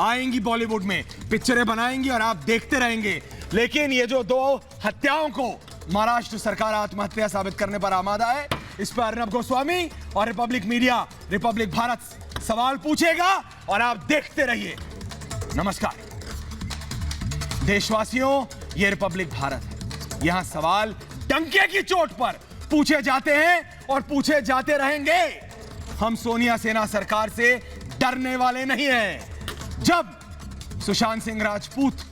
S1: आएंगी बॉलीवुड में, पिक्चरें बनाएंगी और आप देखते रहेंगे। लेकिन ये जो दो हत्याओं को महाराष्ट्र सरकार आत्महत्या साबित करने पर आमादा है, इस पर अर्नब गोस्वामी और रिपब्लिक मीडिया, रिपब्लिक भारत सवाल पूछेगा और आप देखते रहिए। नमस्कार देशवासियों, ये रिपब्लिक भारत है। यहां सवाल डंके की चोट पर पूछे जाते हैं और पूछे जाते रहेंगे। हम सोनिया सेना सरकार से डरने वाले नहीं हैं। जब सुशांत सिंह राजपूत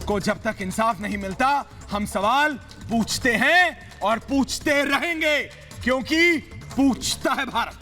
S1: को जब तक इंसाफ नहीं मिलता, हम सवाल पूछते हैं और पूछते रहेंगे, क्योंकि पूछता है भारत।